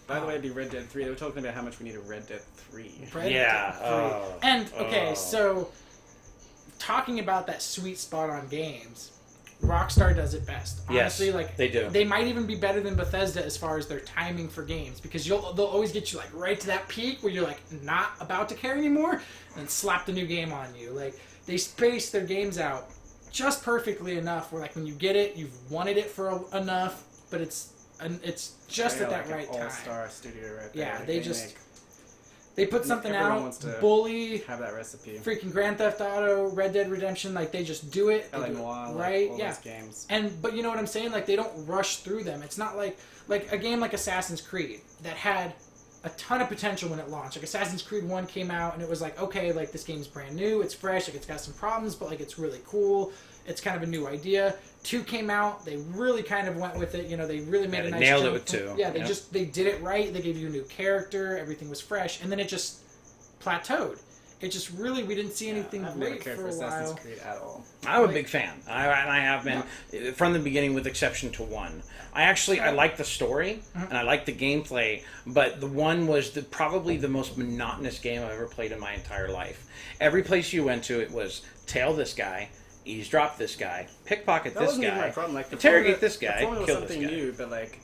By the way, it'd be Red Dead 3. They were talking about how much we need a Red Dead 3. Red Yeah. Dead 3. Oh. And okay, Oh. so talking about that sweet spot on games, Rockstar does it best. Honestly, Yes, like they do. They might even be better than Bethesda as far as their timing for games because they'll always get you like right to that peak where you're like not about to care anymore, and slap the new game on you. Like they space their games out just perfectly enough where like when you get it, you've wanted it for enough, but it's just at that right an time. all-star studio right there. Yeah, Like, they put something everyone out. wants to Bully, have that recipe. freaking Grand Theft Auto, Red Dead Redemption, like they just do it. They LA do it Noire, right? all Yeah. those games. But you know what I'm saying? Like they don't rush through them. It's not like a game like Assassin's Creed that had a ton of potential when it launched. Like Assassin's Creed 1 came out and it was like, okay, like this game's brand new, it's fresh, like it's got some problems, but like it's really cool. It's kind of a new idea. 2 came out, they really kind of went with it, you know, they really made Yeah, a they nice nailed it jump with 2. Yeah, Yeah. they did it right. They gave you a new character, everything was fresh, and then it just plateaued. It just really, we didn't see anything I've never great cared for for a Assassin's while. Creed at all. I'm a big fan. I have been from the beginning, with exception to 1. I like the story and I like the gameplay, but the 1 was probably the most monotonous game I've ever played in my entire life. Every place you went to, it was tail this guy, eavesdrop this guy, pickpocket That this wasn't even my guy, problem. Like, the interrogate formula- this guy, the formula was kill this something guy. new, but like,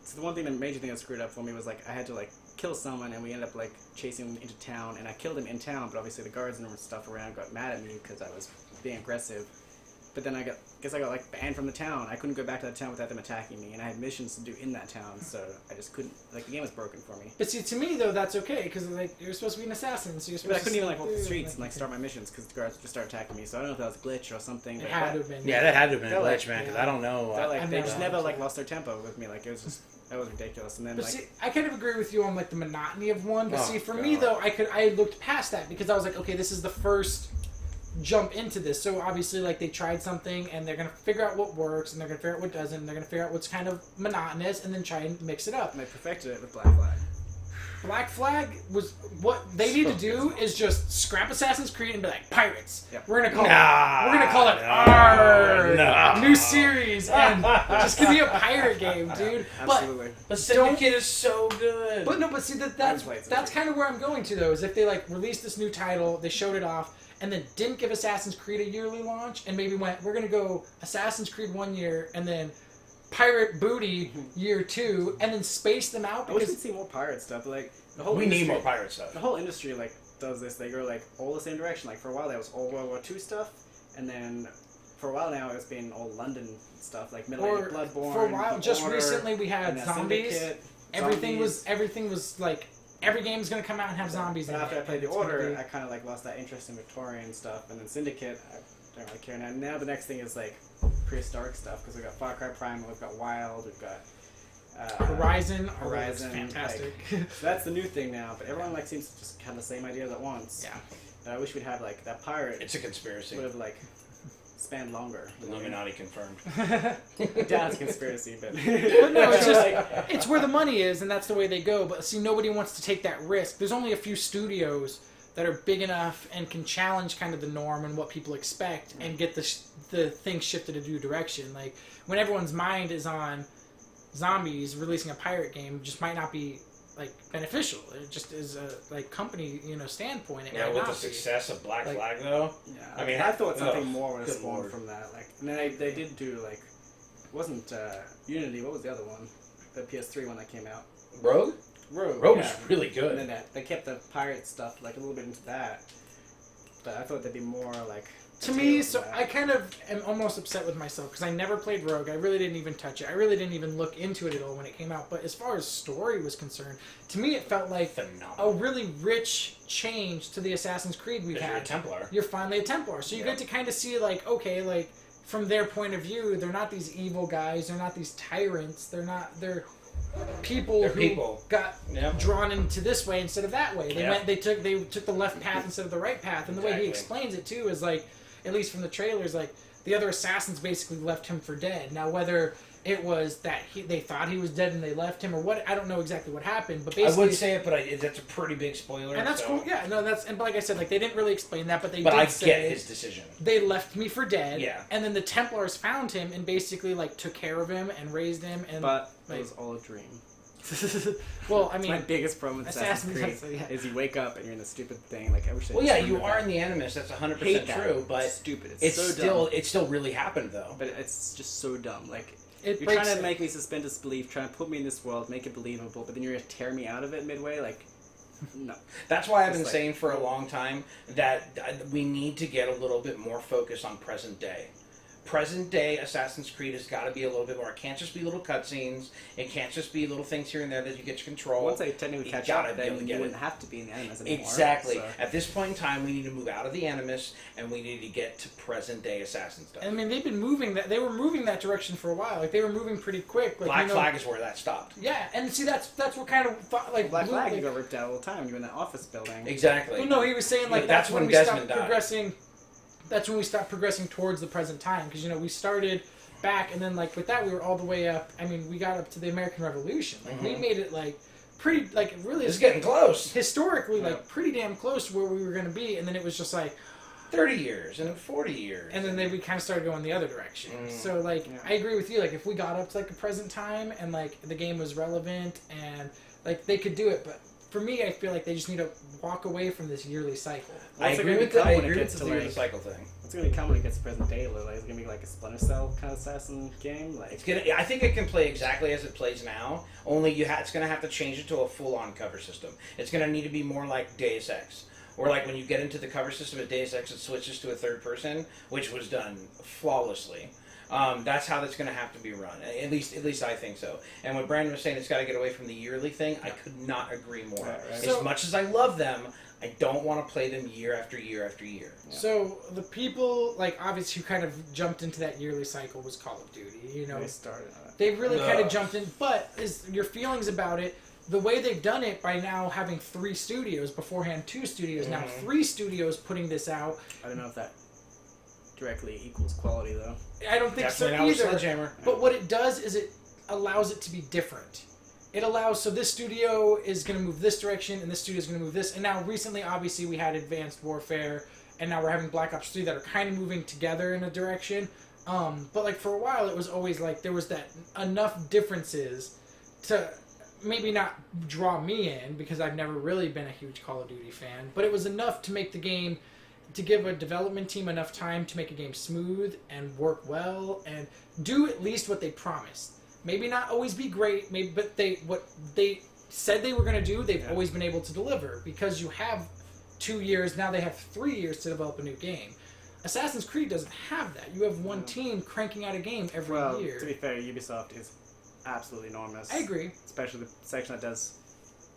it's the one thing, the major thing that screwed up for me was like I had to like kill someone, and we ended up like chasing him into town, and I killed him in town, but obviously the guards and stuff around got mad at me because I was being aggressive. But then I got like banned from the town. I couldn't go back to that town without them attacking me, and I had missions to do in that town, so I just couldn't. Like the game was broken for me. But see, to me though, that's okay because like you're supposed to be an assassin, so you're supposed But I to. couldn't even like sneak walk the through streets and, and like start my missions because the guards would just start attacking me. So I don't know if that was a glitch or something. It But had to that, have been. Yeah, that had to have been a That, like, glitch, man, because yeah. I don't know. that, like I've they never just done never that. like lost their tempo with me. Like it was just that was ridiculous. And then But like see, I kind of agree with you on like the monotony of 1. But Oh, see, for me God. though, I looked past that because I was like, okay, this is the first jump into this. So obviously, like they tried something and they're gonna figure out what works and they're gonna figure out what doesn't. And they're gonna figure out what's kind of monotonous and then try and mix it up. and they perfected it with Black Flag. Black Flag was what they need to do is just scrap Assassin's Creed and be like pirates. Yep. We're gonna call Nah, it. We're gonna call it no, our no. new series, and it just could be a pirate game, dude. Absolutely. But Syndicate is so good. But see that's haven't played that's Syndicate. kind of where I'm going to though. Is if they like released this new title, they showed it off, and then didn't give Assassin's Creed a yearly launch, and maybe went, we're gonna go Assassin's Creed 1 year, and then Pirate Booty year 2, and then space them out I wish we'd because see more pirate stuff. Like the whole we need industry, more pirate stuff. The whole industry like does this. They go like all the same direction. Like for a while that was all World War II stuff, and then for a while now it's been all London stuff, like Middle Age Bloodborne. for a while, The just Order, recently we had and then zombies. Syndicate, Everything zombies. was like every game's gonna come out and have zombies. But in after it, I played and the it's gonna Order, be- I kind of like lost that interest in Victorian stuff, and then Syndicate, I don't really care now. Now the next thing is like prehistoric stuff because we've got Far Cry Primal, we've got Wild, we've got Horizon. Horizon, fantastic. So that's the new thing now, but everyone like seems to just have the same ideas at once. Yeah. But I wish we'd have like that pirate It's a conspiracy. would have like spanned longer. Illuminati confirmed. That's conspiracy, but But no, it's just like, it's where the money is, and that's the way they go. But see, nobody wants to take that risk. There's only a few studios that are big enough and can challenge kind of the norm and what people expect, and get the thing shifted a new direction. Like when everyone's mind is on zombies, releasing a pirate game just might not be like beneficial. It just is a like company standpoint. It Yeah, might with not the be. success of Black Like- Flag, though. yeah, I mean, I thought something ugh, more would have good spawned lord. from that. Like, and then they did do like, wasn't Unity? What was the other one? The PS3 one that came out. Rogue? Rogue. Rogue yeah. was really good. And then they kept the pirate stuff like a little bit into that. But I thought there'd be more like. To a me, tail so to that. I kind of am almost upset with myself because I never played Rogue. I really didn't even touch it. I really didn't even look into it at all when it came out. But as far as story was concerned, to me it felt like a Phenomenal. really rich change to the Assassin's Creed we've Because you're a had. Templar. You're finally a Templar, so you Yeah. get to kind of see like, okay, like from their point of view, they're not these evil guys. They're not these tyrants. They're people They're who people. got Yep. drawn into this way instead of that way. They Yep. they took the left path instead of the right path. And the way he Exactly. explains it too is like, at least from the trailers, like the other assassins basically left him for dead. Now whether it was that they thought he was dead and they left him, or what, I don't know exactly what happened. But I basically, would say it, but that's a pretty big spoiler. and that's so. cool. Yeah, no, that's and like I said, like they didn't really explain that, but they But did I say get his decision. they left me for dead. Yeah. And then the Templars found him and basically like took care of him and raised him. And But like, it was all a dream. well, I mean, My biggest problem with Assassin's Creed Assassin's- yeah. is you wake up and you're in a stupid thing. Like I wish. Well, yeah, you are in the Animus. That's 100% Hate that. true, but It's stupid. it's so still dumb. it still really happened though. But it's just so dumb. Like it you're breaks trying to it. make me suspend disbelief, trying to put me in this world, make it believable, but then you're gonna tear me out of it midway. Like, no. That's why I've It's been like- saying for a long time that we need to get a little bit more focus on present day. Present day Assassin's Creed has got to be a little bit more. It can't just be little cutscenes. It can't just be little things here and there that you get to control. Once I technically You catch gotta up, be able then to you get wouldn't it. have to be in the Animus anymore. Exactly. So. At this point in time, we need to move out of the Animus and we need to get to present day assassin stuff. I mean, they've been moving that. They were moving that direction for a while. Like they were moving pretty quick. Like, Black you know, Flag is where that stopped. Yeah, and see, that's what kind of like Black blew, Flag, like, you got ripped out all the time. You're in that office building. Exactly. well, no, he was saying like Yeah, that's that's when when we Desmond stopped died. progressing. That's when we stopped progressing towards the present time because we started back and then like with that we were all the way up. I mean, we got up to the American Revolution. Like we made it like pretty like really It's getting close. historically Yeah. like pretty damn close to where we were going to be, and then it was just like 30 years and 40 years. and then we kind of started going the other direction. So like Yeah. I agree with you. Like if we got up to like the present time and like the game was relevant and like they could do it, but for me, I feel like they just need to walk away from this yearly cycle. I What's it agree gonna with the, become I when it agree gets with to, the yearly like- cycle thing. What's gonna become when it gets to present day? Like, is it gonna be like a Splinter Cell kind of assassin game? Like, I think it can play exactly as it plays now. Only it's going to have to change it to a full-on cover system. It's going to need to be more like Deus Ex, or like when you get into the cover system of Deus Ex, it switches to a third person, which was done flawlessly. That's how that's going to have to be run. At least I think so. And when Brandon was saying it's got to get away from the yearly thing, I could not agree more. Right. As So- much as I love them, I don't want to play them year after year after year. So the people like obviously who kind of jumped into that yearly cycle was Call of Duty. they started on it. They really kind of Ugh. jumped in. But is your feelings about it? The way they've done it by now having 3 studios beforehand, 2 studios now 3 studios putting this out. I don't know if that directly equals quality though. I don't think Definitely so not with either. Sledgehammer. But what it does is it allows it to be different. It allows, so this studio is going to move this direction, and this studio is going to move this. And now, recently, obviously, we had Advanced Warfare, and now we're having Black Ops 3 that are kind of moving together in a direction. But, like, for a while, it was always, like, there was that enough differences to maybe not draw me in, because I've never really been a huge Call of Duty fan, but it was enough to make the game, to give a development team enough time to make a game smooth and work well, and do at least what they promised. Maybe not always be great, maybe, but what they said they were going to do, they've always been able to deliver. Because you have 2 years, now they have 3 years to develop a new game. Assassin's Creed doesn't have that. You have one team cranking out a game every Well, year. to be fair, Ubisoft is absolutely enormous. I agree. Especially the section that does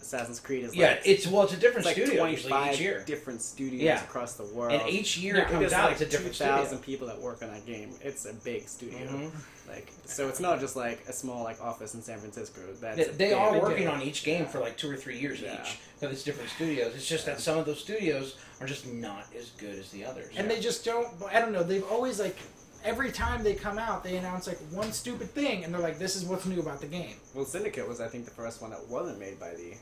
Assassin's Creed is Yeah, like, it's a different it's like studio usually 25 each year. different studios Yeah. across the world. And each year Yeah, it comes There's out, like it's a different 2,000 studio. people that work on that game. It's a big studio. Mhm. Like, so it's not just like a small like office in San Francisco. That's They, a they big- are big working deal. on each game for like 2 or 3 years Yeah. each. Because it's different studios. It's just that some of those studios are just not as good as the others. And they just don't, I don't know, they've always, like, every time they come out, they announce, like, one stupid thing, and they're like, this is what's new about the game. Well, Syndicate was I think the first one that wasn't made by the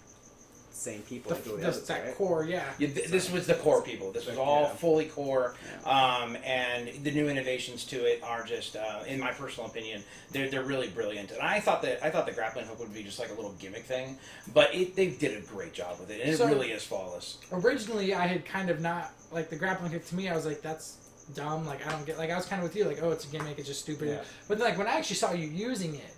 same people that do the others, That right? core, yeah. Yeah, this was the core people. This was all Yeah. fully core, and the new innovations to it are just, in my personal opinion, they're really brilliant. And I thought the grappling hook would be just like a little gimmick thing, but they did a great job with it, and So- it really is flawless. Originally, I had kind of not, like, the grappling hook to me, I was like, that's dumb, like, I don't get, like, I was kind of with you, like, oh, it's a gimmick, it's just stupid. Yeah. But then, like, when I actually saw you using it,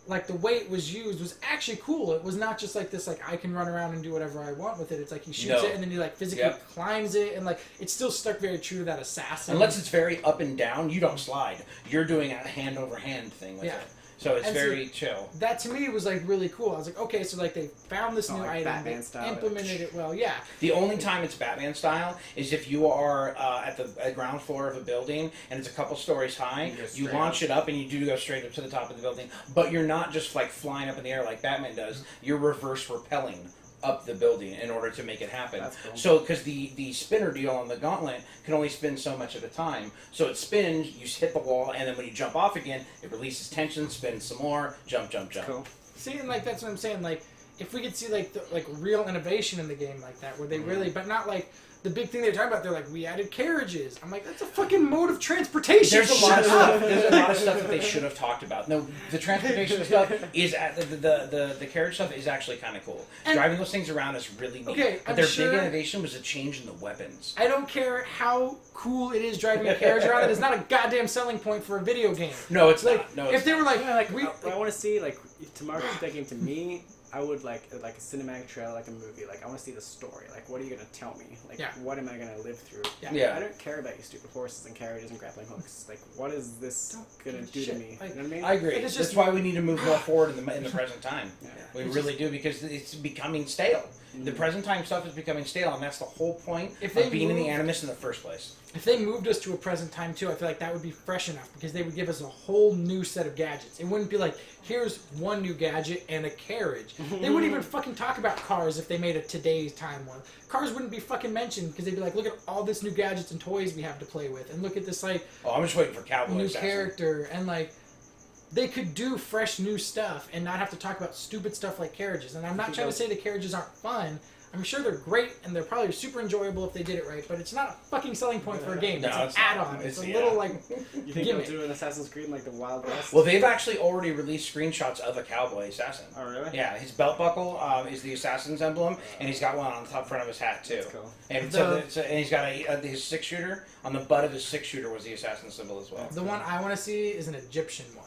like, the way it was used was actually cool. It was not just like this, like, I can run around and do whatever I want with it. It's like he shoots No. it and then he, like, physically Yep. climbs it, and, like, it's still stuck very true to that assassin. Unless it's very up and down, you don't slide. You're doing a hand over hand thing with Yeah. it. So it's And very chill. That to me was like really cool. I was like, okay, so like they found this new like item, Batman they style. implemented it well. Yeah. The only time it's Batman style is if you are at the ground floor of a building and it's a couple stories high. You launch it up and you do go straight up to the top of the building, but you're not just like flying up in the air like Batman does. You're reverse repelling up the building in order to make it happen. That's cool. So, because the spinner deal on the gauntlet can only spin so much at a time. So it spins, you hit the wall, and then when you jump off again, it releases tension, spins some more, jump, jump, jump. Cool. See, and like that's what I'm saying. Like, if we could see like real innovation in the game like that, where they really, but not like the big thing they're talking about. They're like, we added carriages. I'm like, that's a fucking mode of transportation. There's a lot of stuff. There's a lot of stuff that they should have talked about. No, the transportation stuff is at the carriage stuff is actually kind of cool. And driving those things around is really neat. Okay, but I'm their sure- big innovation was a change in the weapons. I don't care how cool it is driving a carriage around. It is not a goddamn selling point for a video game. No, it's Like, not. No, it's if they were like, we, I want to see like to market that game to me. I would like a cinematic trailer, like a movie. Like I want to see the story. Like what are you gonna tell me? Like what am I gonna live through? Yeah. I don't care about your stupid horses and carriages and grappling hooks. Like what is this gonna do shit. to me? Like, You know what I mean? I agree. It's That's just- why we need to move more forward in the present time. Yeah. We really do, because it's becoming stale. The present time stuff is becoming stale, and that's the whole point If of they being in the moved- Animus in the first place. if they moved us to a present time too, I feel like that would be fresh enough because they would give us a whole new set of gadgets. It wouldn't be like, here's one new gadget and a carriage. They wouldn't even fucking talk about cars if they made a today's time one. Cars wouldn't be fucking mentioned because they'd be like, look at all this new gadgets and toys we have to play with, and look at this like Oh, I'm just waiting for Cowboy new Assassin. character, and like they could do fresh new stuff and not have to talk about stupid stuff like carriages. And I'm not trying to say the carriages aren't fun. I'm sure they're great and they're probably super enjoyable if they did it right, but it's not a fucking selling point for a game. No, it's an it's not. add-on. It's a Yeah. little like You think gimmick. they'll do an Assassin's Creed in like the Wild West? Well, they've actually already released screenshots of a cowboy assassin. Oh really? Yeah, his belt buckle is the assassin's emblem, and he's got one on the top front of his hat too. That's cool. And, and he's got his 6-shooter on the butt of his 6-shooter was the assassin symbol as well. the one I want to see is an Egyptian one.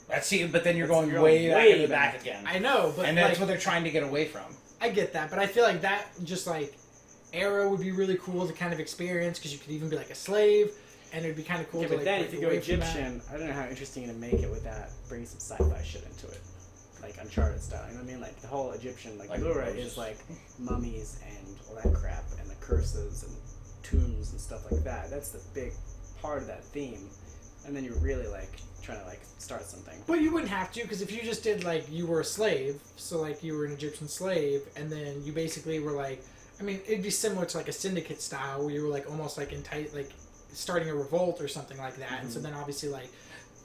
But then you're going You're way going back way in the back. back again. I know, but And that's like, what they're trying to get away from. I get that, but I feel like that just like era would be really cool to kind of experience because you could even be like a slave, and it'd be kind of cool Yeah, to but like then break if you go away from that. Egyptian, I don't know how interesting to make it with that. Bring some sci-fi shit into it, like Uncharted style. You know what I mean? Like the whole Egyptian, like Lura Moses. is like mummies and all that crap, and the curses and tombs and stuff like that. That's the big part of that theme. And then you're really like trying to like start something. But you wouldn't have to, because if you just did like you were a slave, so like you were an Egyptian slave, and then you basically were like, I mean, it'd be similar to like a syndicate style where you were like almost like like starting a revolt or something like that. And so then obviously like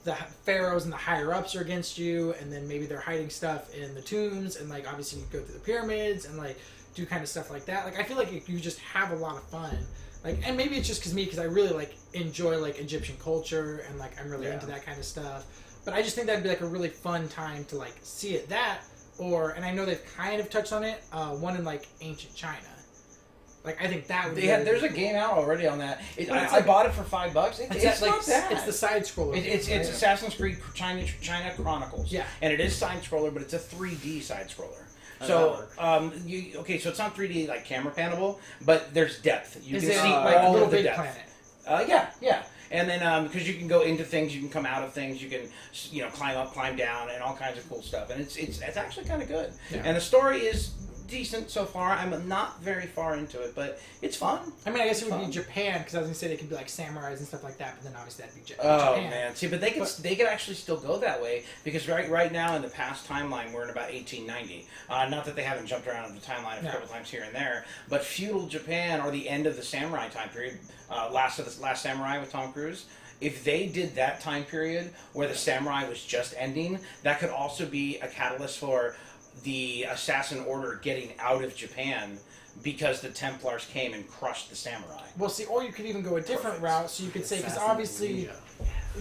the pharaohs and the higher ups are against you, and then maybe they're hiding stuff in the tombs, and like obviously you go through the pyramids and like do kind of stuff like that. Like I feel like you just have a lot of fun. Like, and maybe it's just because I really like enjoy like Egyptian culture and like I'm really into that kind of stuff. But I just think that'd be like a really fun time to like see it. That or, and I know they've kind of touched on it, one in like ancient China. Like I think that would. be really There's a cool. game out already on that. But I bought it for $5. It's like, not bad. It's the side scroller. It's Assassin's Creed China Chronicles. Yeah. And it is side scroller, but it's a 3D side scroller. How So, does that okay, so it's not 3D like camera panable, but there's depth. You Is can it see like all Little of the Big depth. Planet? Yeah. And then because you can go into things, you can come out of things, you can climb up, climb down, and all kinds of cool stuff. And it's actually kind of good. Yeah. And the story is decent so far. I'm not very far into it, but it's fun. I mean, I guess it would Fun. be Japan because I was gonna say they could be like samurais and stuff like that, but then obviously that'd be Oh Japan. man, see, but they could actually still go that way because right now in the past timeline we're in about 1890. Not that they haven't jumped around the timeline a couple times here and there, but feudal Japan or the end of the samurai time period, Last Samurai with Tom Cruise. If they did that time period where the samurai was just ending, that could also be a catalyst for the assassin order getting out of Japan because the Templars came and crushed the samurai. Well, see, or you could even go a different route. So you could say because Assassin obviously. ninja.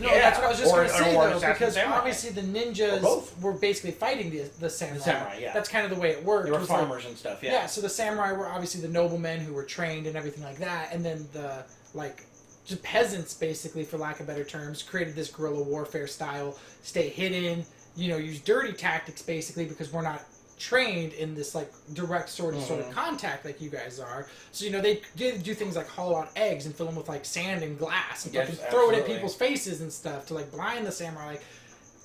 No, Yeah, that's what I was just or- going to say, or though, Assassin because Samurai. obviously the Or ninjas both. were basically fighting the samurai. The samurai, yeah. That's kind of the way it worked. They were was like- farmers and stuff, yeah, so the samurai were obviously the noblemen who were trained and everything like that, and then the, like, just peasants, basically, for lack of better terms, created this guerrilla warfare style, stay hidden, use dirty tactics, basically, because we're not trained in this like direct sort of contact like you guys are. So they did do things like hollow out eggs and fill them with like sand and glass and Yes, fucking throw it at absolutely. people's faces and stuff to like blind the samurai. Like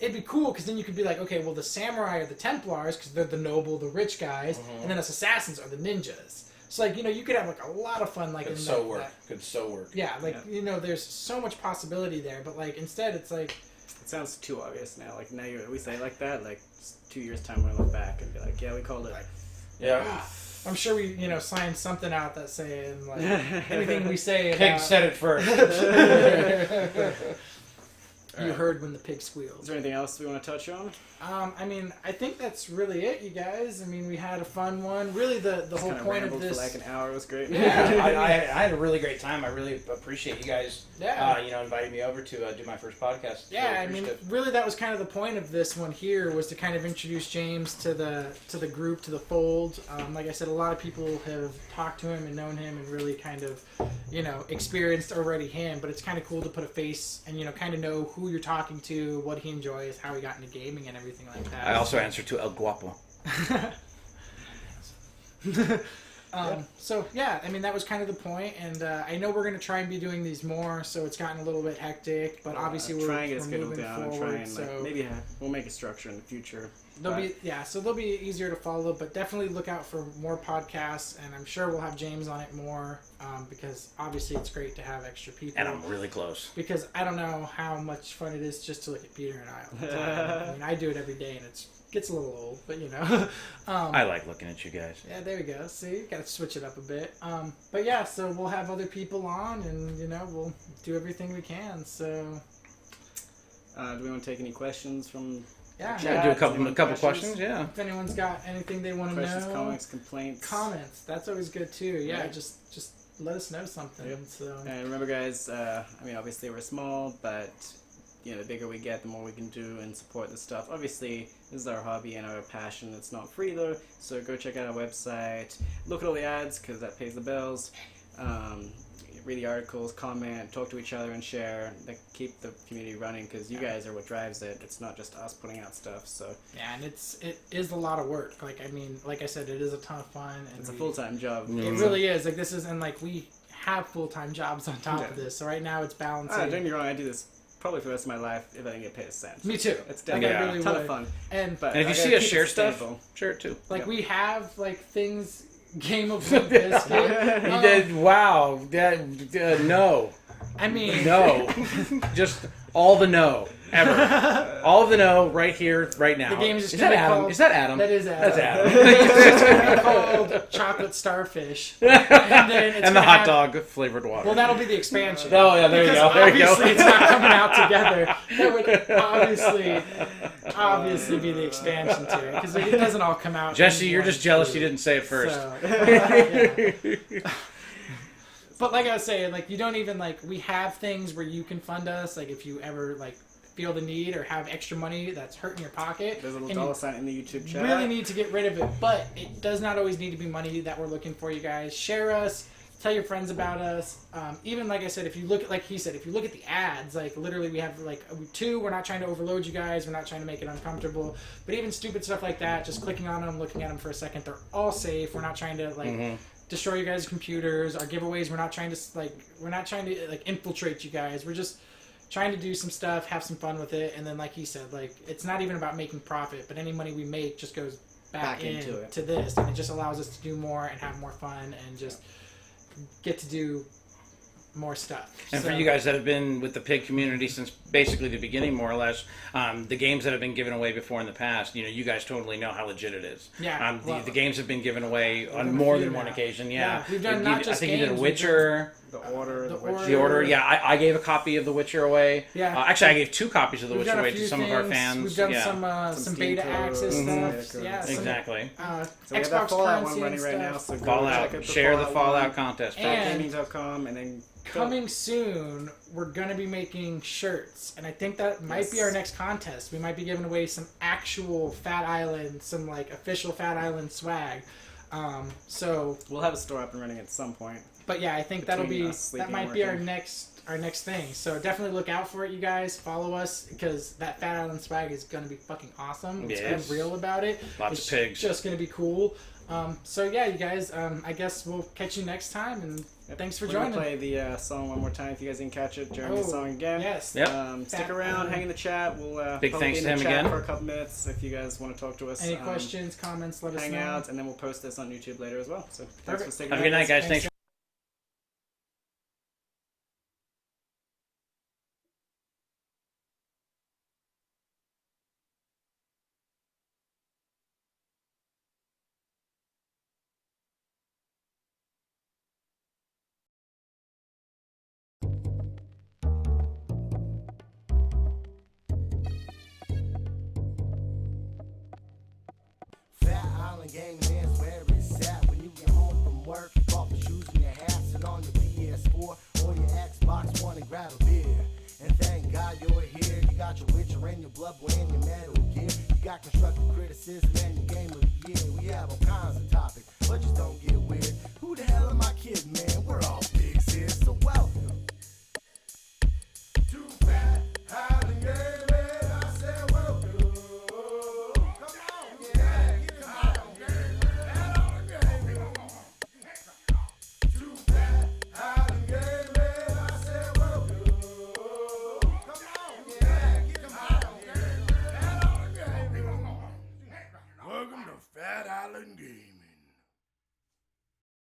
it'd be cool because then you could be like, okay, well the samurai are the Templars because they're the noble, the rich guys, and then us assassins are the ninjas. So like you could have like a lot of fun like Could in so that, work. Could so work. Yeah, like there's so much possibility there, but like instead it's like it sounds too obvious now. Like now we say it like that, like 2 years time we're gonna look back and be like, yeah, we called it. Yeah. I'm sure we signed something out that's saying like anything we say. Pig said it first. You heard when the pig squealed. Is there anything else we want to touch on? I mean, I think that's really it, you guys. I mean, we had a fun one. Really, the whole point of this. For like an hour. It was great. Yeah, I had a really great time. I really appreciate you guys. Inviting me over to do my first podcast. Yeah, I mean, really, that was kind of the point of this one here was to kind of introduce James to the group, to the fold. Like I said, a lot of people have talked to him and known him and really kind of, experienced already him. But it's kind of cool to put a face and kind of know who you're talking to, what he enjoys, how he got into gaming, and everything like that. I also answer to El Guapo. So yeah, I mean that was kind of the point, and I know we're going to try and be doing these more, so it's gotten a little bit hectic, but obviously we're moving forward. So maybe we'll make a structure in the future. They'll be easier to follow, but definitely look out for more podcasts, and I'm sure we'll have James on it more because obviously it's great to have extra people. And I'm really close. Because I don't know how much fun it is just to look at Peter and I all the time. I mean, I do it every day, and it gets a little old, but I like looking at you guys. Yeah, there we go. See, got to switch it up a bit. But yeah, so we'll have other people on, and we'll do everything we can. So, do we want to take any questions from? Yeah, do a couple questions. Yeah. If anyone's got anything they want to questions, know, comments. That's always good too. Yeah, just let us know something. Yep. So. And remember, guys. I mean, obviously we're small, but the bigger we get, the more we can do and support the stuff. Obviously, this is our hobby and our passion. It's not free though, so go check out our website. Look at all the ads because that pays the bills. Read the articles, comment, talk to each other, and share. Keep the community running because you guys are what drives it. It's not just us putting out stuff. So yeah, and it is a lot of work. Like I said, it is a ton of fun. And it's a full-time job. It really is. Like this is, and like we have full-time jobs on top of this. So right now it's balancing. Don't get me wrong, I do this probably for the rest of my life if I didn't get paid a cent. Me too. It's definitely really a ton of fun. And if you see us share stuff, share it too. Like we have like things. Game of Limp Bizkit. You did wow. No. I mean no. Just all the no ever. All of the no right here, right now. The game is that Adam? Is that Adam? That is Adam. That's Adam. It's going to be called Chocolate Starfish. And the hot dog flavored water. Well, that'll be the expansion. Oh yeah, there you go. There you go. Obviously, it's not coming out together. That would obviously be the expansion to it because it doesn't all come out. Jesse, you're just jealous you didn't say it first. So, yeah. But like I was saying, like you don't even we have things where you can fund us. Like if you ever feel the need or have extra money that's hurting your pocket, there's a little dollar sign in the YouTube chat. Really need to get rid of it, but it does not always need to be money that we're looking for. You guys share us. Tell your friends about us. Even like I said, if you look at, like he said, if you look at the ads, literally we have two. We're not trying to overload you guys. We're not trying to make it uncomfortable. But even stupid stuff like that, just clicking on them, looking at them for a second, they're all safe. We're not trying to destroy you guys' computers. Our giveaways, we're not trying to infiltrate you guys. We're just trying to do some stuff, have some fun with it, and then like he said, it's not even about making profit, but any money we make just goes back into this, and it just allows us to do more and have more fun and just get to do more stuff. And for you guys that have been with the pig community since basically the beginning, more or less, the games that have been given away before in the past, you guys totally know how legit it is. Yeah. The games have been given away on more than one occasion. Yeah. We've done not just games. I think you did Witcher. The Order. The Order. Yeah, I gave a copy of The Witcher away. Yeah. Actually, I gave 2 copies of The Witcher away to some of our fans. We've done some beta access stuff. Yeah. Exactly. So we have that Fallout one running right now. So Fallout. Share the Fallout contest. FatGaming.com and then coming soon, we're going to be making shirts, and I think that might be our next contest. We might be giving away some actual Fat Island, some official Fat Island swag. So we'll have a store up and running at some point. But yeah, I think that might be our next thing. So definitely look out for it, you guys. Follow us because that Fat Island swag is going to be fucking awesome. Let's be real about it. Lots of pigs. It's just going to be cool. So yeah, you guys, I guess we'll catch you next time, and thanks for We're joining. gonna play the song one more time if you guys didn't catch it. Jeremy's song again. Yes. Yep. Stick Fat around, Island. hang in the chat. We'll Big probably thanks be to in the him chat again. for a couple minutes if you guys want to talk to us. Any questions, comments, let us hang know. out, and then we'll post this on YouTube later as well. So thanks Perfect. for sticking Have a good around. night, guys. Thanks, Thanks. Fat Island Gaming is